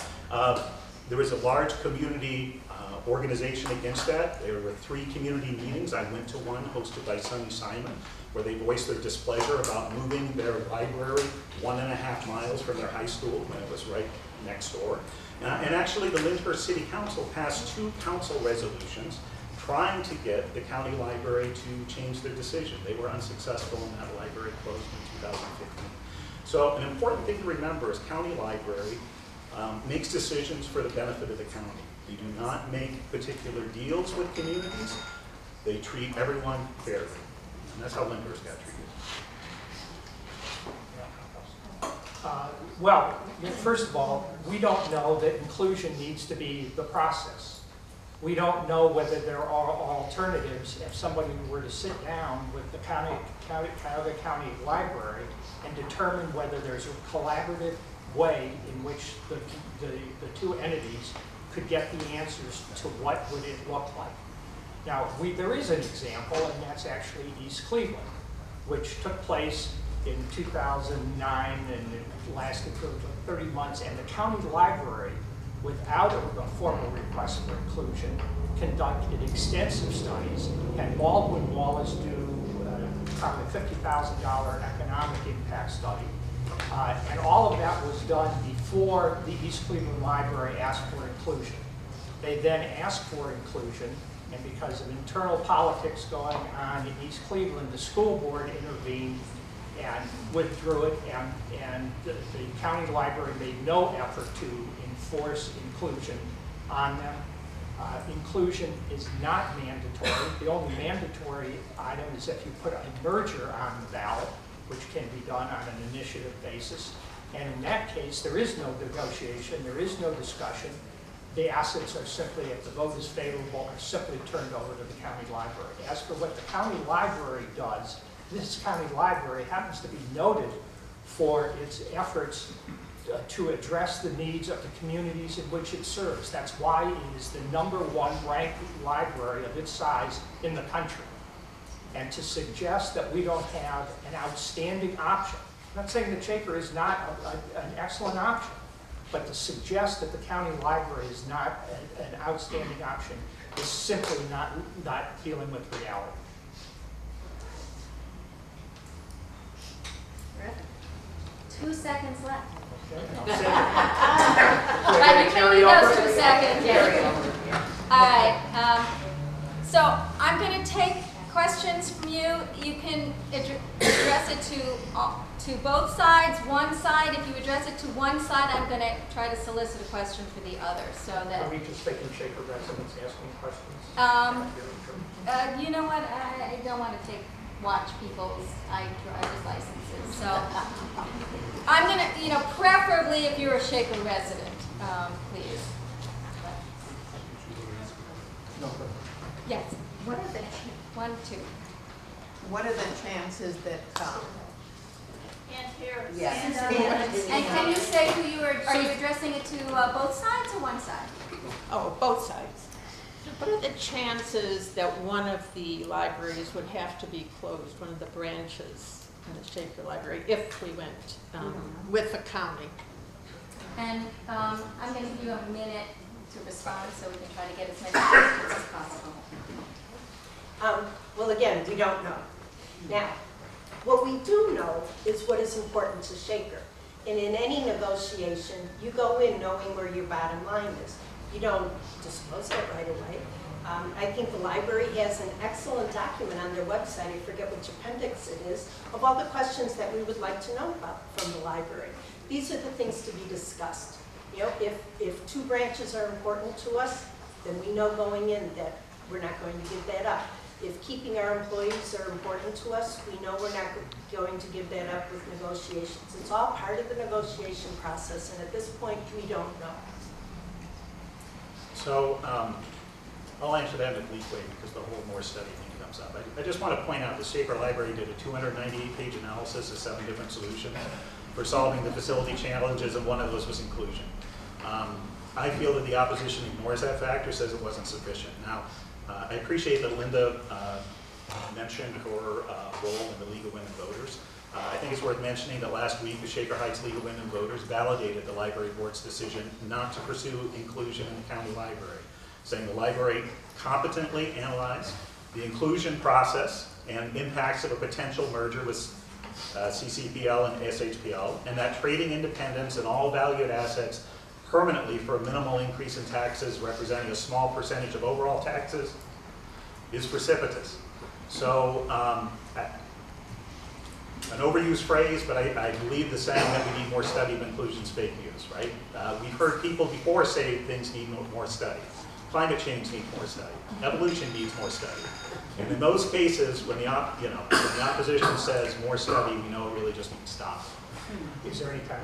There was a large community organization against that. There were 3 community meetings. I went to one hosted by Sonny Simon, where they voiced their displeasure about moving their library 1.5 miles from their high school when it was right next door. And actually, the Lyndhurst City Council passed 2 council resolutions trying to get the county library to change their decision. They were unsuccessful, and that library closed in 2015. So an important thing to remember is county library makes decisions for the benefit of the county. They do not make particular deals with communities. They treat everyone fairly. And that's how Lyndhurst got treated. Well, first of all, we don't know that inclusion needs to be the process. We don't know whether there are alternatives if somebody were to sit down with the Cuyahoga County Library and determine whether there's a collaborative way in which the two entities could get the answers to what would it look like. Now, there is an example, and that's actually East Cleveland, which took place in 2009, and it lasted for 30 months, and the county library, without a formal request for inclusion, conducted extensive studies, had Baldwin Wallace do probably $50,000 economic impact study. And all of that was done before the East Cleveland Library asked for inclusion. They then asked for inclusion, and because of internal politics going on in East Cleveland, the school board intervened and withdrew it, and the county library made no effort to enforce inclusion on them. Inclusion is not mandatory. The only mandatory item is if you put a merger on the ballot, which can be done on an initiative basis. And in that case, there is no negotiation, there is no discussion. The assets are simply, if the vote is favorable, are simply turned over to the county library. As for what the county library does, this county library happens to be noted for its efforts to address the needs of the communities in which it serves. That's why it is the #1 ranked library of its size in the country. And to suggest that we don't have an outstanding option, I'm not saying that Shaker is not an excellent option, but to suggest that the county library is not an outstanding option is simply not dealing with reality. 2 seconds left. Okay, But you can leave those 2 seconds. All right. So I'm going to take questions from you. You can address it to both sides, one side. If you address it to one side, I'm going to try to solicit a question for the other. So that. Are we just taking Shaker residents asking questions? You know what? I don't want to watch people's driver's licenses. So I'm going to, preferably if you're a Shaker resident, please. No. Yes. What are the 1, 2. What are the chances that And here. yes. And can you say who you are you addressing it to both sides or one side? Oh, both sides. What are the chances that one of the libraries would have to be closed, one of the branches in the Shaker Library, if we went with the county? And I'm going to give you a minute to respond so we can try to get as many questions as possible. Well, again, we don't know. Now, what we do know is what is important to Shaker. And in any negotiation, you go in knowing where your bottom line is. You don't disclose it right away. I think the library has an excellent document on their website, I forget which appendix it is, of all the questions that we would like to know about from the library. These are the things to be discussed. If 2 branches are important to us, then we know going in that we're not going to give that up. If keeping our employees are important to us, we know we're not going to give that up with negotiations. It's all part of the negotiation process, and at this point, we don't know. So I'll answer that in a bleak way because the whole more study thing comes up. I just want to point out the Shaker Library did a 298-page analysis of 7 different solutions for solving the facility challenges, and one of those was inclusion. I feel that the opposition ignores that factor, says it wasn't sufficient. Now, I appreciate that Linda mentioned her role in the League of Women Voters. I think it's worth mentioning that last week the Shaker Heights League of Women Voters validated the library board's decision not to pursue inclusion in the county library, saying the library competently analyzed the inclusion process and impacts of a potential merger with CCPL and SHPL, and that trading independence and all valued assets permanently for a minimal increase in taxes representing a small percentage of overall taxes is precipitous. So an overused phrase, but I believe the saying that we need more study of inclusion is fake news, right? We've heard people before say things need more study. Climate change needs more study. Evolution needs more study. And in those cases, when the opposition says more study, we know it really just means stop. Is there any time?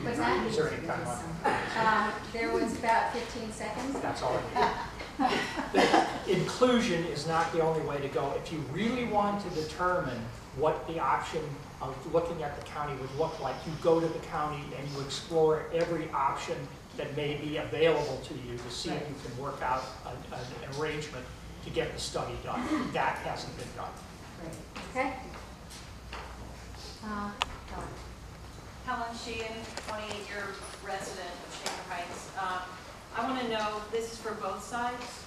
What's that? Is there any time on? There was about 15 seconds. That's all I need. Inclusion is not the only way to go. If you really want to determine what the option of looking at the county would look like, you go to the county and you explore every option that may be available to you to see if you can work out an arrangement to get the study done. That hasn't been done. Okay. Helen Sheehan, 28-year resident of Shaker Heights. I want to know, this is for both sides.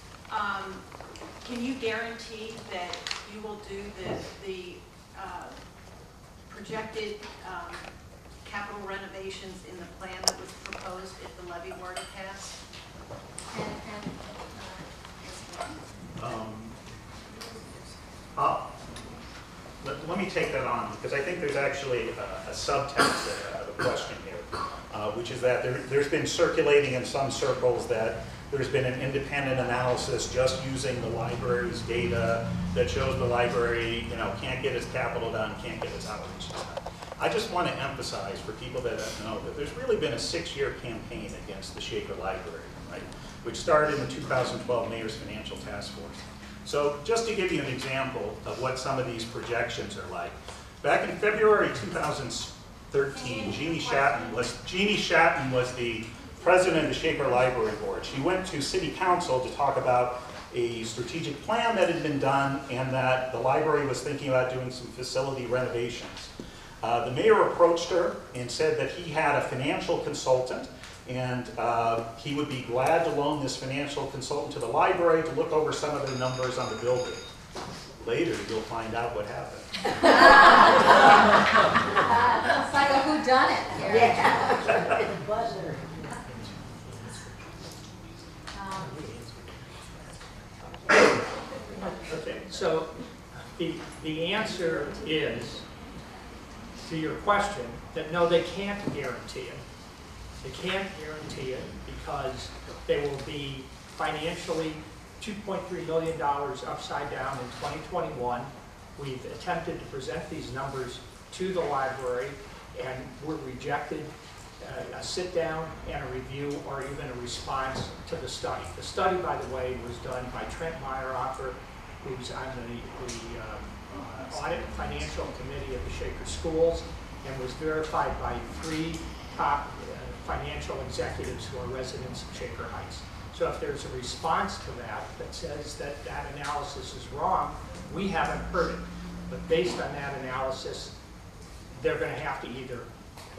Can you guarantee that you will do the projected capital renovations in the plan that was proposed if the levy were to pass? Let me take that on, because I think there's actually a subtext of the question here, which is that there's been circulating in some circles that there's been an independent analysis just using the library's data that shows the library, can't get its capital done, can't get its outreach done. I just want to emphasize for people that don't know that there's really been a 6-year campaign against the Shaker Library, right, which started in the 2012 Mayor's Financial Task Force. So just to give you an example of what some of these projections are like, back in February 2013, Jeannie Shatton was the president of the Shaker Library Board. She went to City Council to talk about a strategic plan that had been done and that the library was thinking about doing some facility renovations. The mayor approached her and said that he had a financial consultant and he would be glad to loan this financial consultant to the library to look over some of the numbers on the building. Later, you'll find out what happened. It's like a whodunit here. Yeah. Buzzer. Okay, so the answer is, to your question, that no, they can't guarantee it. They can't guarantee it because they will be financially $2.3 million upside down in 2021. We've attempted to present these numbers to the library and were rejected a sit down and a review or even a response to the study. The study, by the way, was done by Trent Meyerhofer, who's on the Audit and Financial Committee of the Shaker Schools, and was verified by 3 top financial executives who are residents of Shaker Heights. So if there's a response to that that says that that analysis is wrong, we haven't heard it. But based on that analysis, they're going to have to either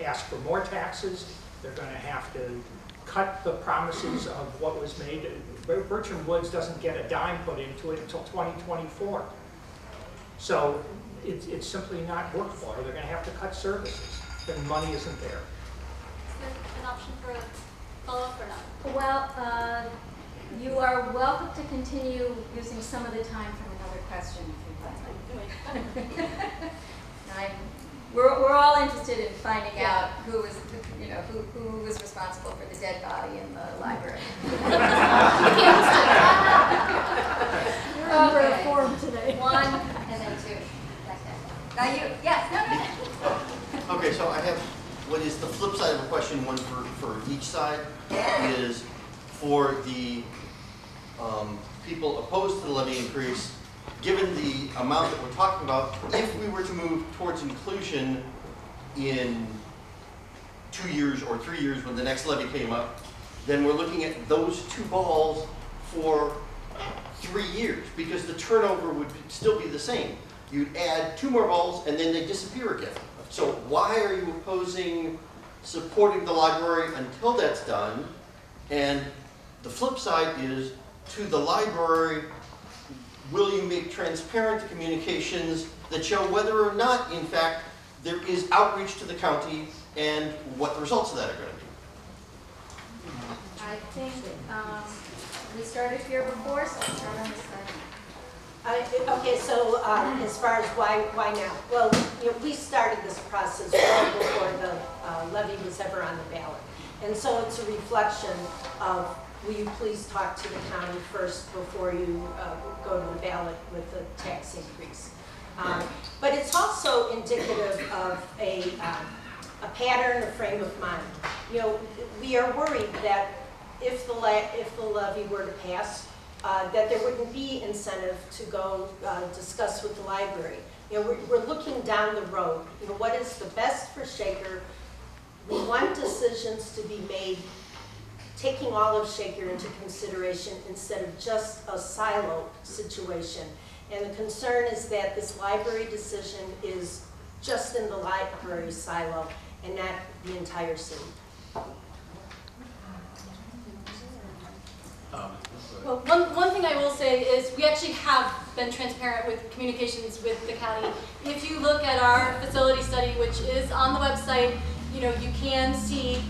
ask for more taxes, they're going to have to cut the promises of what was made. Bertram Woods doesn't get a dime put into it until 2024. So it's simply not workable, or they're going to have to cut services. Then money isn't there. Is there an option for a follow-up or not? Well, you are welcome to continue using some of the time from another question if you'd like. We're all interested in finding out who was responsible for the dead body in the library. You're over a form today. 1 and then 2. Now you, yes, no. Okay, so I have what is the flip side of a question, one for each side, is for the people opposed to the levy increase. Given the amount that we're talking about, if we were to move towards inclusion in 2 years or 3 years when the next levy came up, then we're looking at those 2 balls for 3 years because the turnover would still be the same. You'd add 2 more balls and then they disappear again. So why are you opposing supporting the library until that's done? And the flip side is, to the library, will you make transparent communications that show whether or not, in fact, there is outreach to the county and what the results of that are going to be? I think we started here before, so I'll start on this side. Okay, so as far as why now? Well, we started this process well before the levy was ever on the ballot. And so it's a reflection of, will you please talk to the county first before you go to the ballot with the tax increase. But it's also indicative of a pattern, a frame of mind. We are worried that if the levy were to pass, that there wouldn't be incentive to go discuss with the library. You know, we're looking down the road. You know, what is the best for Shaker? We want decisions to be made taking all of Shaker into consideration instead of just a silo situation. And the concern is that this library decision is just in the library silo and not the entire city. Well, one thing I will say is we actually have been transparent with communications with the county. If you look at our facility study, which is on the website, you know, you can see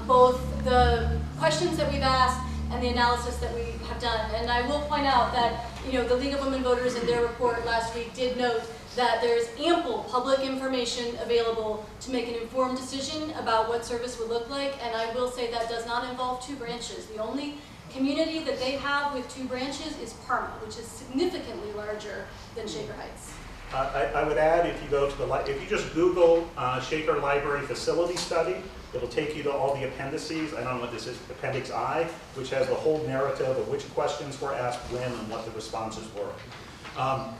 both the questions that we've asked and the analysis that we have done. And I will point out that, you know, the League of Women Voters in their report last week did note that there's ample public information available to make an informed decision about what service would look like. And I will say that does not involve 2 branches. The only community that they have with 2 branches is Parma, which is significantly larger than Shaker Heights. I would add, if you go to the, if you just Google Shaker Library Facility Study, it'll take you to all the appendices. I don't know what this is, Appendix I, which has the whole narrative of which questions were asked when and what the responses were.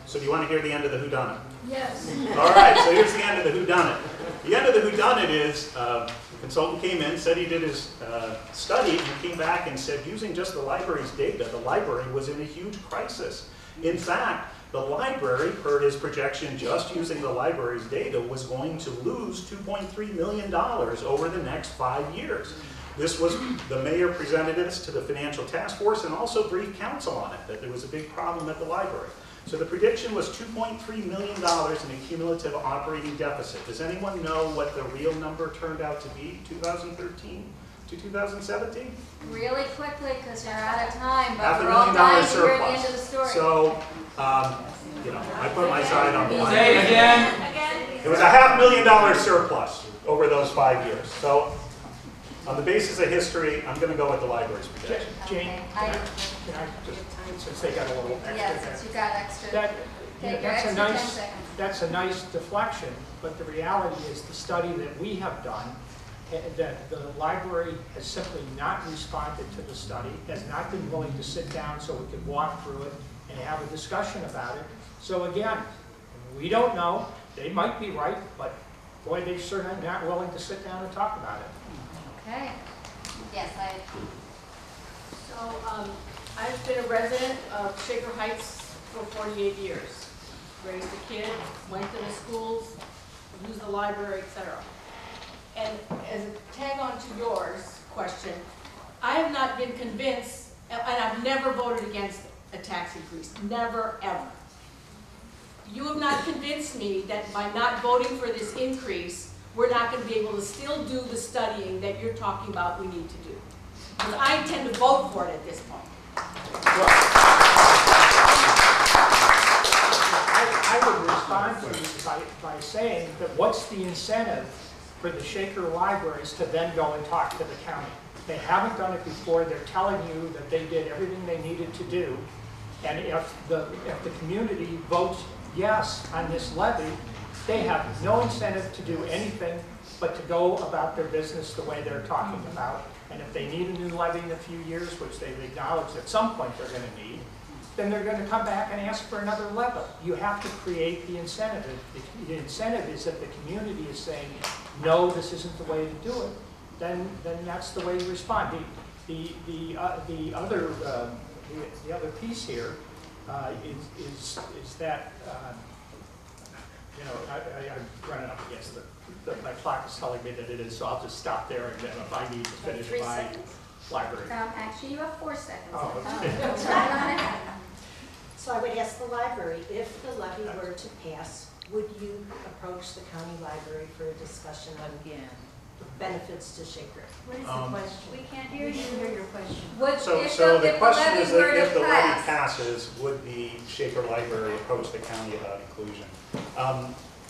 So do you want to hear the end of the whodunit? Yes. All right, so here's the end of the whodunit. The end of the whodunit is, the consultant came in, said he did his study, and came back and said, using just the library's data, the library was in a huge crisis. In fact, the library, per his projection, just using the library's data, was going to lose $2.3 million over the next 5 years. This was, the mayor presented this to the financial task force and also briefed council on it, that there was a big problem at the library. So the prediction was $2.3 million in a cumulative operating deficit. Does anyone know what the real number turned out to be, 2013 to 2017? Really quickly, because you're out of time, but $500,000 we're all dying to hear the surplus. end of the story. So, you know, I put my side on the line. Say it again. It was a $500,000 surplus over those 5 years. So, on the basis of history, I'm going to go with the library's projection. Jane, can I just, since they got a little extra Yes, there. since you got extra. That, Take your that's extra a 10 nice, seconds. that's a nice deflection, but the reality is the study that we have done, that the library has simply not responded to the study, has not been willing to sit down so we could walk through it and have a discussion about it. So again, we don't know. They might be right, but boy, they certainly are not willing to sit down and talk about it. Okay. Yes, So I've been a resident of Shaker Heights for 48 years. Raised a kid, went to the schools, used the library, etc. And as a tag on to yours question, I have not been convinced, and I've never voted against a tax increase, never, ever. You have not convinced me that by not voting for this increase, we're not going to be able to still do the studying that you're talking about we need to do. Because I intend to vote for it at this point. I would respond to you by saying that what's the incentive for the Shaker libraries to then go and talk to the county? They haven't done it before. They're telling you that they did everything they needed to do. And if the community votes yes on this levy, they have no incentive to do anything but to go about their business the way they're talking about. And if they need a new levy in a few years, which they've acknowledged at some point they're going to need, then they're going to come back and ask for another levy. You have to create the incentive. The incentive is that the community is saying, no, this isn't the way to do it. Then that's the way you respond. The other piece here is that you know, I'm running up against my clock is telling me that it is, so I'll just stop there, and then if I need to finish 3 my seconds. library. Actually, you have 4 seconds. Oh, Right okay. on ahead. So I would ask the library, if the levy were to pass, would you approach the county library for a discussion on benefits to Shaker? What is the question? We can't hear you. Hear your question. So the question is that if the levy passes, would the Shaker Library approach the county about inclusion?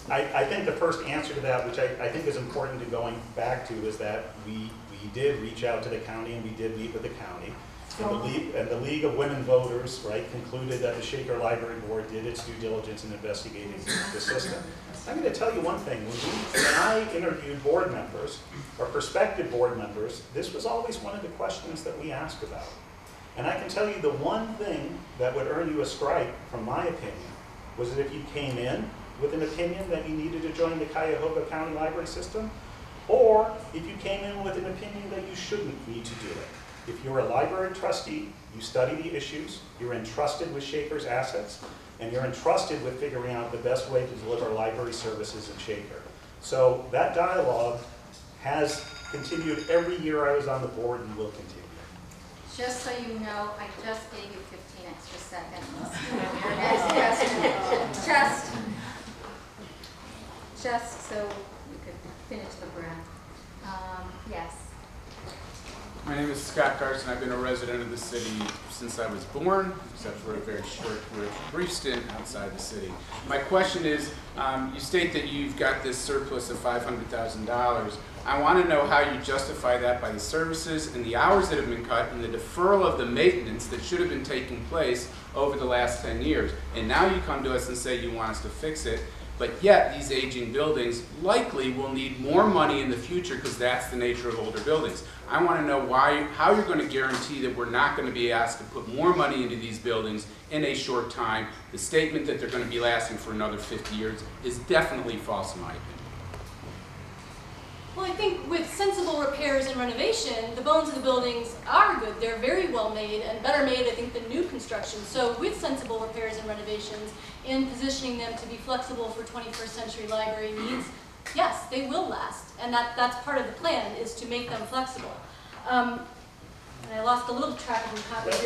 I think the first answer to that, which I think is important to going back to, is that we did reach out to the county and we did meet with the county. And the League of Women Voters, right, concluded that the Shaker Library Board did its due diligence in investigating the system. I'm going to tell you one thing. When I interviewed board members, or prospective board members, this was always one of the questions that we asked about. And I can tell you the one thing that would earn you a strike, from my opinion, was that if you came in with an opinion that you needed to join the Cuyahoga County Library System, or if you came in with an opinion that you shouldn't need to do it. If you're a library trustee, you study the issues, you're entrusted with Shaker's assets, and you're entrusted with figuring out the best way to deliver library services in Shaker. So that dialogue has continued every year I was on the board and will continue. Just so you know, I just gave you 15 extra seconds. Just so we could finish the breath. Yes. My name is Scott Carson. I've been a resident of the city since I was born, except for a very brief stint outside the city. My question is, you state that you've got this surplus of $500,000. I want to know how you justify that by the services and the hours that have been cut and the deferral of the maintenance that should have been taking place over the last 10 years. And now you come to us and say you want us to fix it, but yet these aging buildings likely will need more money in the future because that's the nature of older buildings. I want to know how you're going to guarantee that we're not going to be asked to put more money into these buildings in a short time. The statement that they're going to be lasting for another 50 years is definitely false in my opinion. Well, I think with sensible repairs and renovation, the bones of the buildings are good. They're very well made and better made, I think, than new construction. So with sensible repairs and renovations and positioning them to be flexible for 21st century library needs, yes, they will last. And that's part of the plan, is to make them flexible. And I lost a little track of your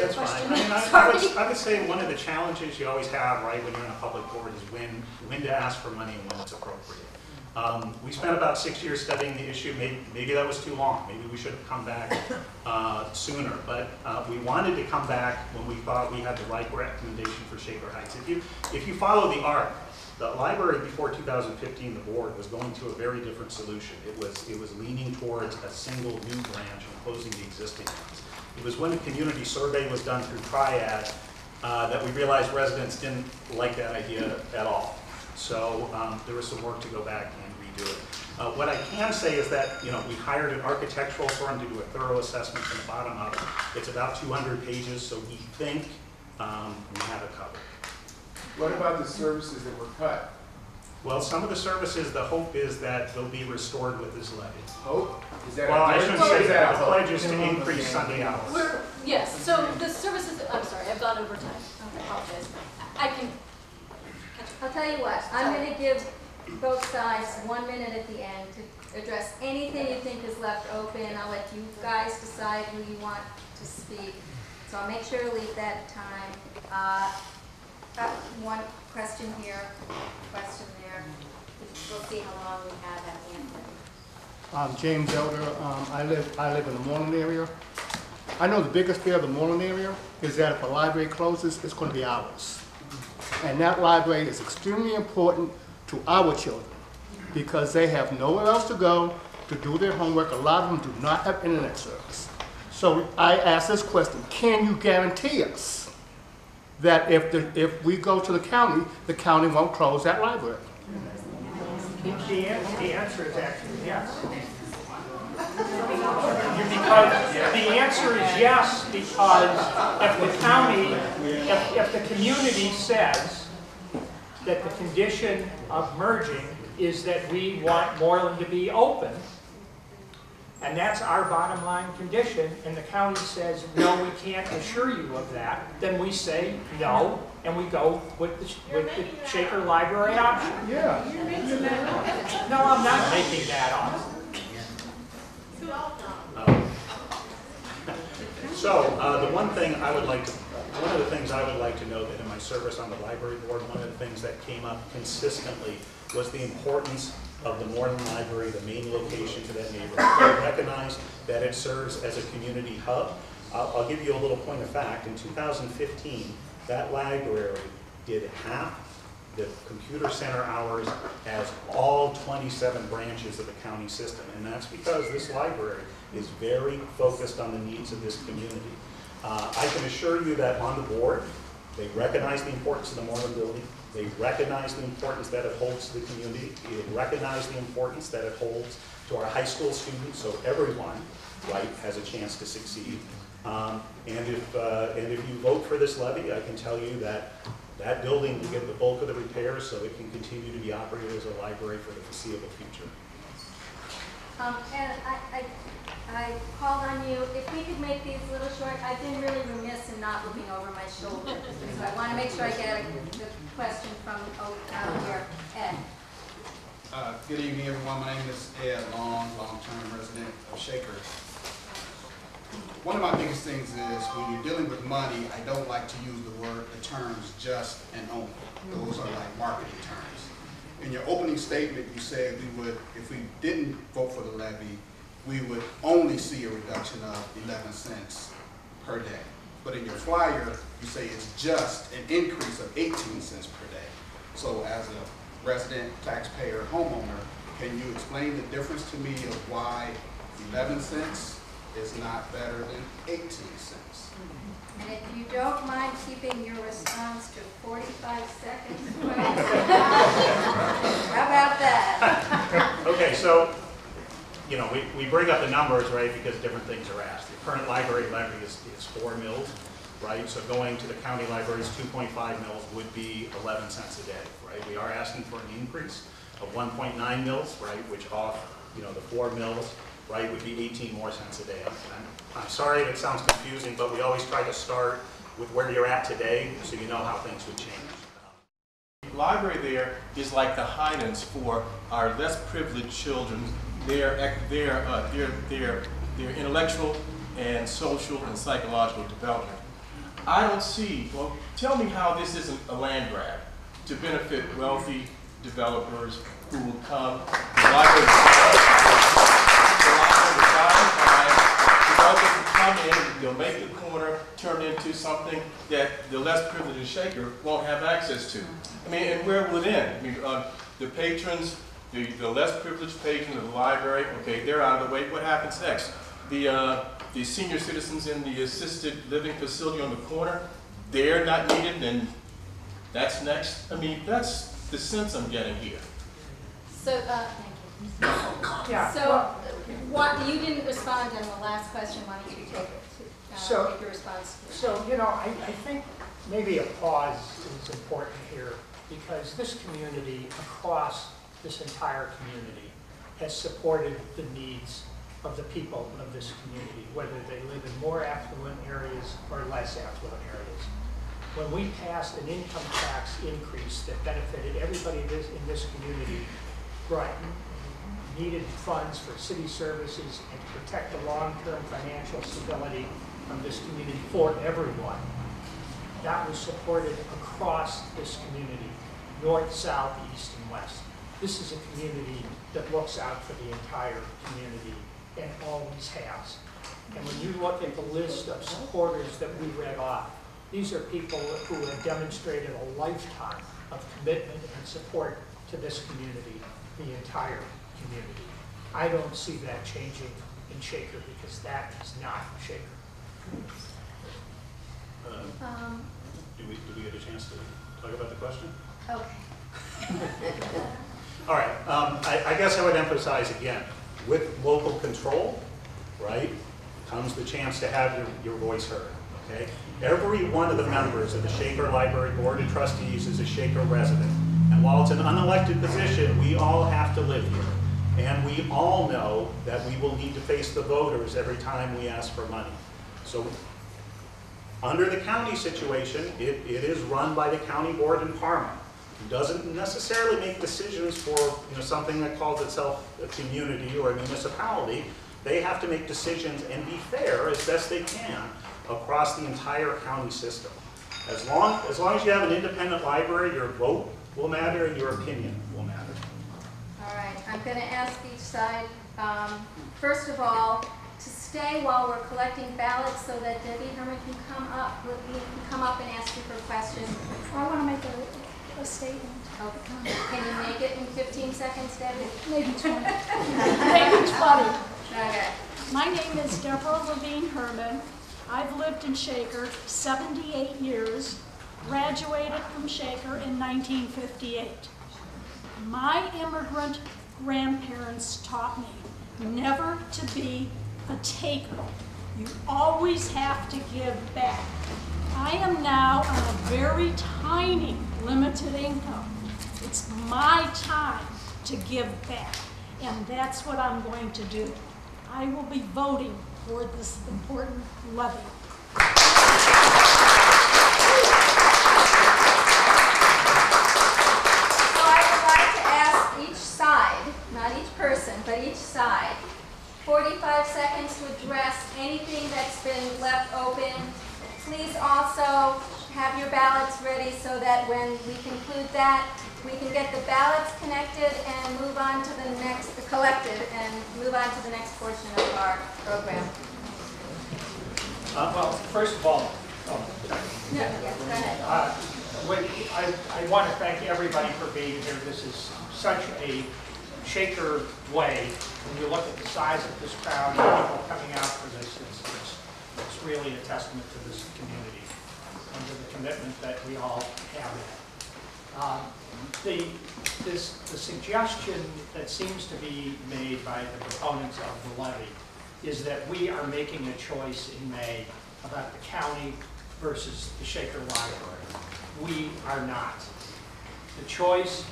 question. That's fine. I would say one of the challenges you always have, right, when you're in a public board is when to ask for money and when it's appropriate. We spent about 6 years studying the issue. Maybe that was too long. Maybe we should have come back sooner. But we wanted to come back when we thought we had the right recommendation for Shaker Heights. If you follow the arc, the library before 2015, the board was going to a very different solution. It was leaning towards a single new branch and closing the existing ones. It was when a community survey was done through Triad that we realized residents didn't like that idea at all. So there was some work to go back and redo it. What I can say is that we hired an architectural firm to do a thorough assessment from the bottom up. It's about 200 pages, so we think we have it covered. What about the services that were cut? Well, some of the services, the hope is that they'll be restored with this levy. Hope? Is that well, I shouldn't say that. The pledge is to increase Sunday hours. Yes, so the services, I'm sorry, I've gone over time. I apologize. I can I'll tell you what, I'm going to give both sides 1 minute at the end to address anything you think is left open. I'll let you guys decide who you want to speak. So I'll make sure to leave that time. One question here, question there. We'll see how long we have at the end. I'm James Elder. I live in the Moreland area. I know the biggest fear of the Moreland area is that if a library closes, it's going to be ours. And that library is extremely important to our children because they have nowhere else to go to do their homework. A lot of them do not have internet service. So I ask this question, can you guarantee us that if we go to the county won't close that library? The answer is actually yes. Because the answer is yes, because if the community says that the condition of merging is that we want Moreland to be open, and that's our bottom line condition, and the county says, no, we can't assure you of that, then we say no, and we go with the Shaker Library option. Yeah. No, I'm not making that up. The one thing I would like to, one of the things I would like to know that in my service on the library board, one of the things that came up consistently was the importance of the Moreland Library, the main location to that neighborhood. I recognize that it serves as a community hub. I'll give you a little point of fact. In 2015, that library did half the computer center hours as all 27 branches of the county system. And that's because this library is very focused on the needs of this community. I can assure you that on the board, they recognize the importance of the Moreland building. They recognize the importance that it holds to the community. They recognize the importance that it holds to our high school students, so everyone. right, has a chance to succeed. And if you vote for this levy, I can tell you that that building will get the bulk of the repairs so it can continue to be operated as a library for the foreseeable future. And I called on you, if we could make these a little short, I've been really remiss in not looking over my shoulder. So I want to make sure I get the question from out here. Ed. Good evening, everyone. My name is Ed Long, long-term resident of Shaker. One of my biggest things is when you're dealing with money, I don't like to use the terms just and only. Those are like marketing terms. In your opening statement, you said we would, if we didn't vote for the levy, we would only see a reduction of 11 cents per day. But in your flyer, you say it's just an increase of 18 cents per day. So as a resident, taxpayer, homeowner, can you explain the difference to me of why 11 cents is not better than 18 cents? And if you don't mind keeping your response to 45 seconds, how about that? Okay, so, you know, we bring up the numbers, right, because different things are asked. The current library levy is 4 mills, right? So going to the county libraries, 2.5 mills would be 11 cents a day, right? We are asking for an increase of 1.9 mills, right, which off, you know, the 4 mills, right, would be 18 more cents a day. I'm sorry if it sounds confusing, but we always try to start with where you're at today so you know how things would change. The library there is like the Heinens for our less privileged children. Their intellectual and social and psychological development. I don't see, well, tell me how this isn't a land grab to benefit wealthy developers who will come. The library developers will come in, they'll make the corner turn into something that the less privileged Shaker won't have access to. I mean, and where will it end? I mean, the patrons, the less privileged patrons of the library, okay, they're out of the way. What happens next? The senior citizens in the assisted living facility on the corner, they're not needed, and that's next. I mean, that's the sense I'm getting here. So, thank you. Yeah. So, what you didn't respond on the last question. Why don't you take it? Take your response. So, you know, I think maybe a pause is important here because this community, across this entire community, has supported the needs of the people of this community, whether they live in more affluent areas or less affluent areas. When we passed an income tax increase that benefited everybody in this community, brought needed funds for city services and to protect the long-term financial stability of this community for everyone, that was supported across this community, north, south, east, and west. This is a community that looks out for the entire community and always has. And when you look at the list of supporters that we read off, these are people who have demonstrated a lifetime of commitment and support to this community, the entire community. I don't see that changing in Shaker because that is not Shaker. Do we get a chance to talk about the question? Okay. All right. I guess I would emphasize again, with local control, right, comes the chance to have your voice heard. Okay. Every one of the members of the Shaker Library Board of Trustees is a Shaker resident. And while it's an unelected position, we all have to live here. And we all know that we will need to face the voters every time we ask for money. So under the county situation, it is run by the county board in Parma, who doesn't necessarily make decisions for something that calls itself a community or a municipality. They have to make decisions and be fair as best they can across the entire county system. As long as you have an independent library, your vote will matter and your opinion will matter. All right, I'm going to ask each side, first of all, to stay while we're collecting ballots so that Debbie Herman can come up and ask you for questions. I want to make a statement. Okay. Can you make it in 15 seconds, Debbie? Maybe 20. Maybe 20. Okay. My name is Deborah Levine Herman. I've lived in Shaker 78 years, graduated from Shaker in 1958. My immigrant grandparents taught me never to be a taker. You always have to give back. I am now on a very tiny, limited income. It's my time to give back, and that's what I'm going to do. I will be voting for this important levy. Each side, not each person, but each side, 45 seconds to address anything that's been left open. Please also have your ballots ready so that when we conclude that, we can get the ballots connected and move on to the next, collected, and move on to the next portion of our program. Well, first of all, Go ahead. I want to thank everybody for being here. This is such a Shaker way. When you look at the size of this crowd, and people coming out for this, it's really a testament to this community and to the commitment that we all have in it. The suggestion that seems to be made by the proponents of the levy is that we are making a choice in May about the county versus the Shaker Library. We are not. The choice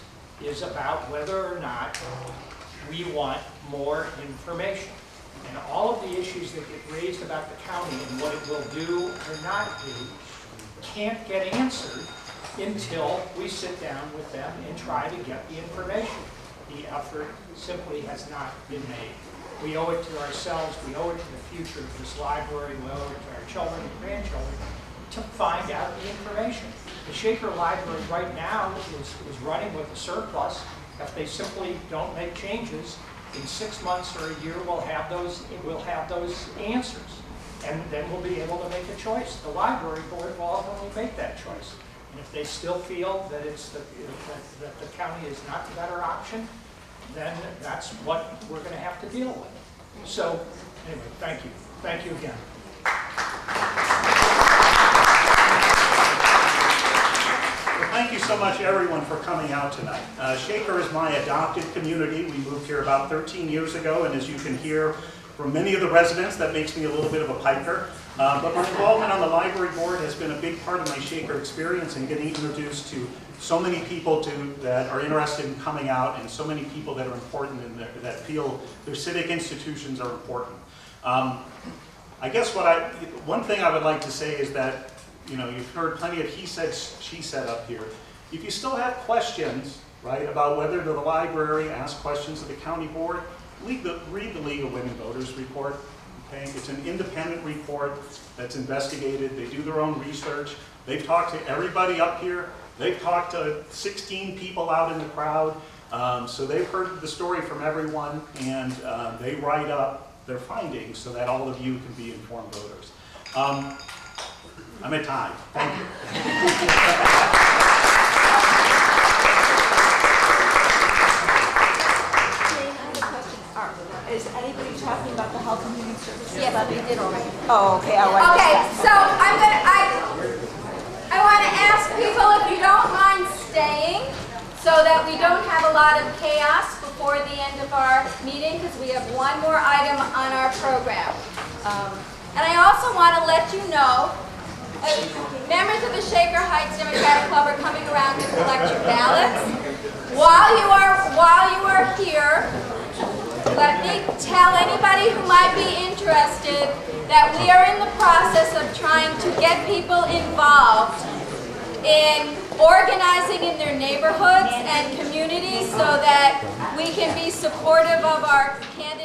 is about whether or not we want more information. And all of the issues that get raised about the county and what it will do or not do can't get answered until we sit down with them and try to get the information. The effort simply has not been made. We owe it to ourselves, we owe it to the future of this library, we owe it to our children and grandchildren to find out the information. The Shaker Library right now is running with a surplus. If they simply don't make changes, in 6 months or a year we'll have those answers. And then we'll be able to make a choice. The library board will ultimately make that choice. And if they still feel that that the county is not the better option, then that's what we're going to have to deal with. So anyway, thank you. Thank you again. Thank you so much, everyone, for coming out tonight. Shaker is my adopted community. We moved here about 13 years ago, and as you can hear from many of the residents, that makes me a little bit of a piker. But my involvement on the library board has been a big part of my Shaker experience and getting introduced to so many people that are interested in coming out, and so many people that are important and that feel their civic institutions are important. I guess one thing I would like to say is that, you know, you've heard plenty of he said, she said up here. If you still have questions, right, about whether the library asks questions of the county board, read the League of Women Voters report. Okay? It's an independent report that's investigated. They do their own research. They've talked to everybody up here. They've talked to 16 people out in the crowd. So they've heard the story from everyone, and they write up their findings so that all of you can be informed voters. I'm at time. Thank you. Is anybody talking about the health and human services? Yes, we did already. Oh, okay. I So I want to ask people if you don't mind staying so that we don't have a lot of chaos before the end of our meeting, because we have one more item on our program. And I also want to let you know, members of the Shaker Heights Democratic Club are coming around to collect your ballots. While you are here, let me tell anybody who might be interested that we are in the process of trying to get people involved in organizing in their neighborhoods and communities so that we can be supportive of our candidates.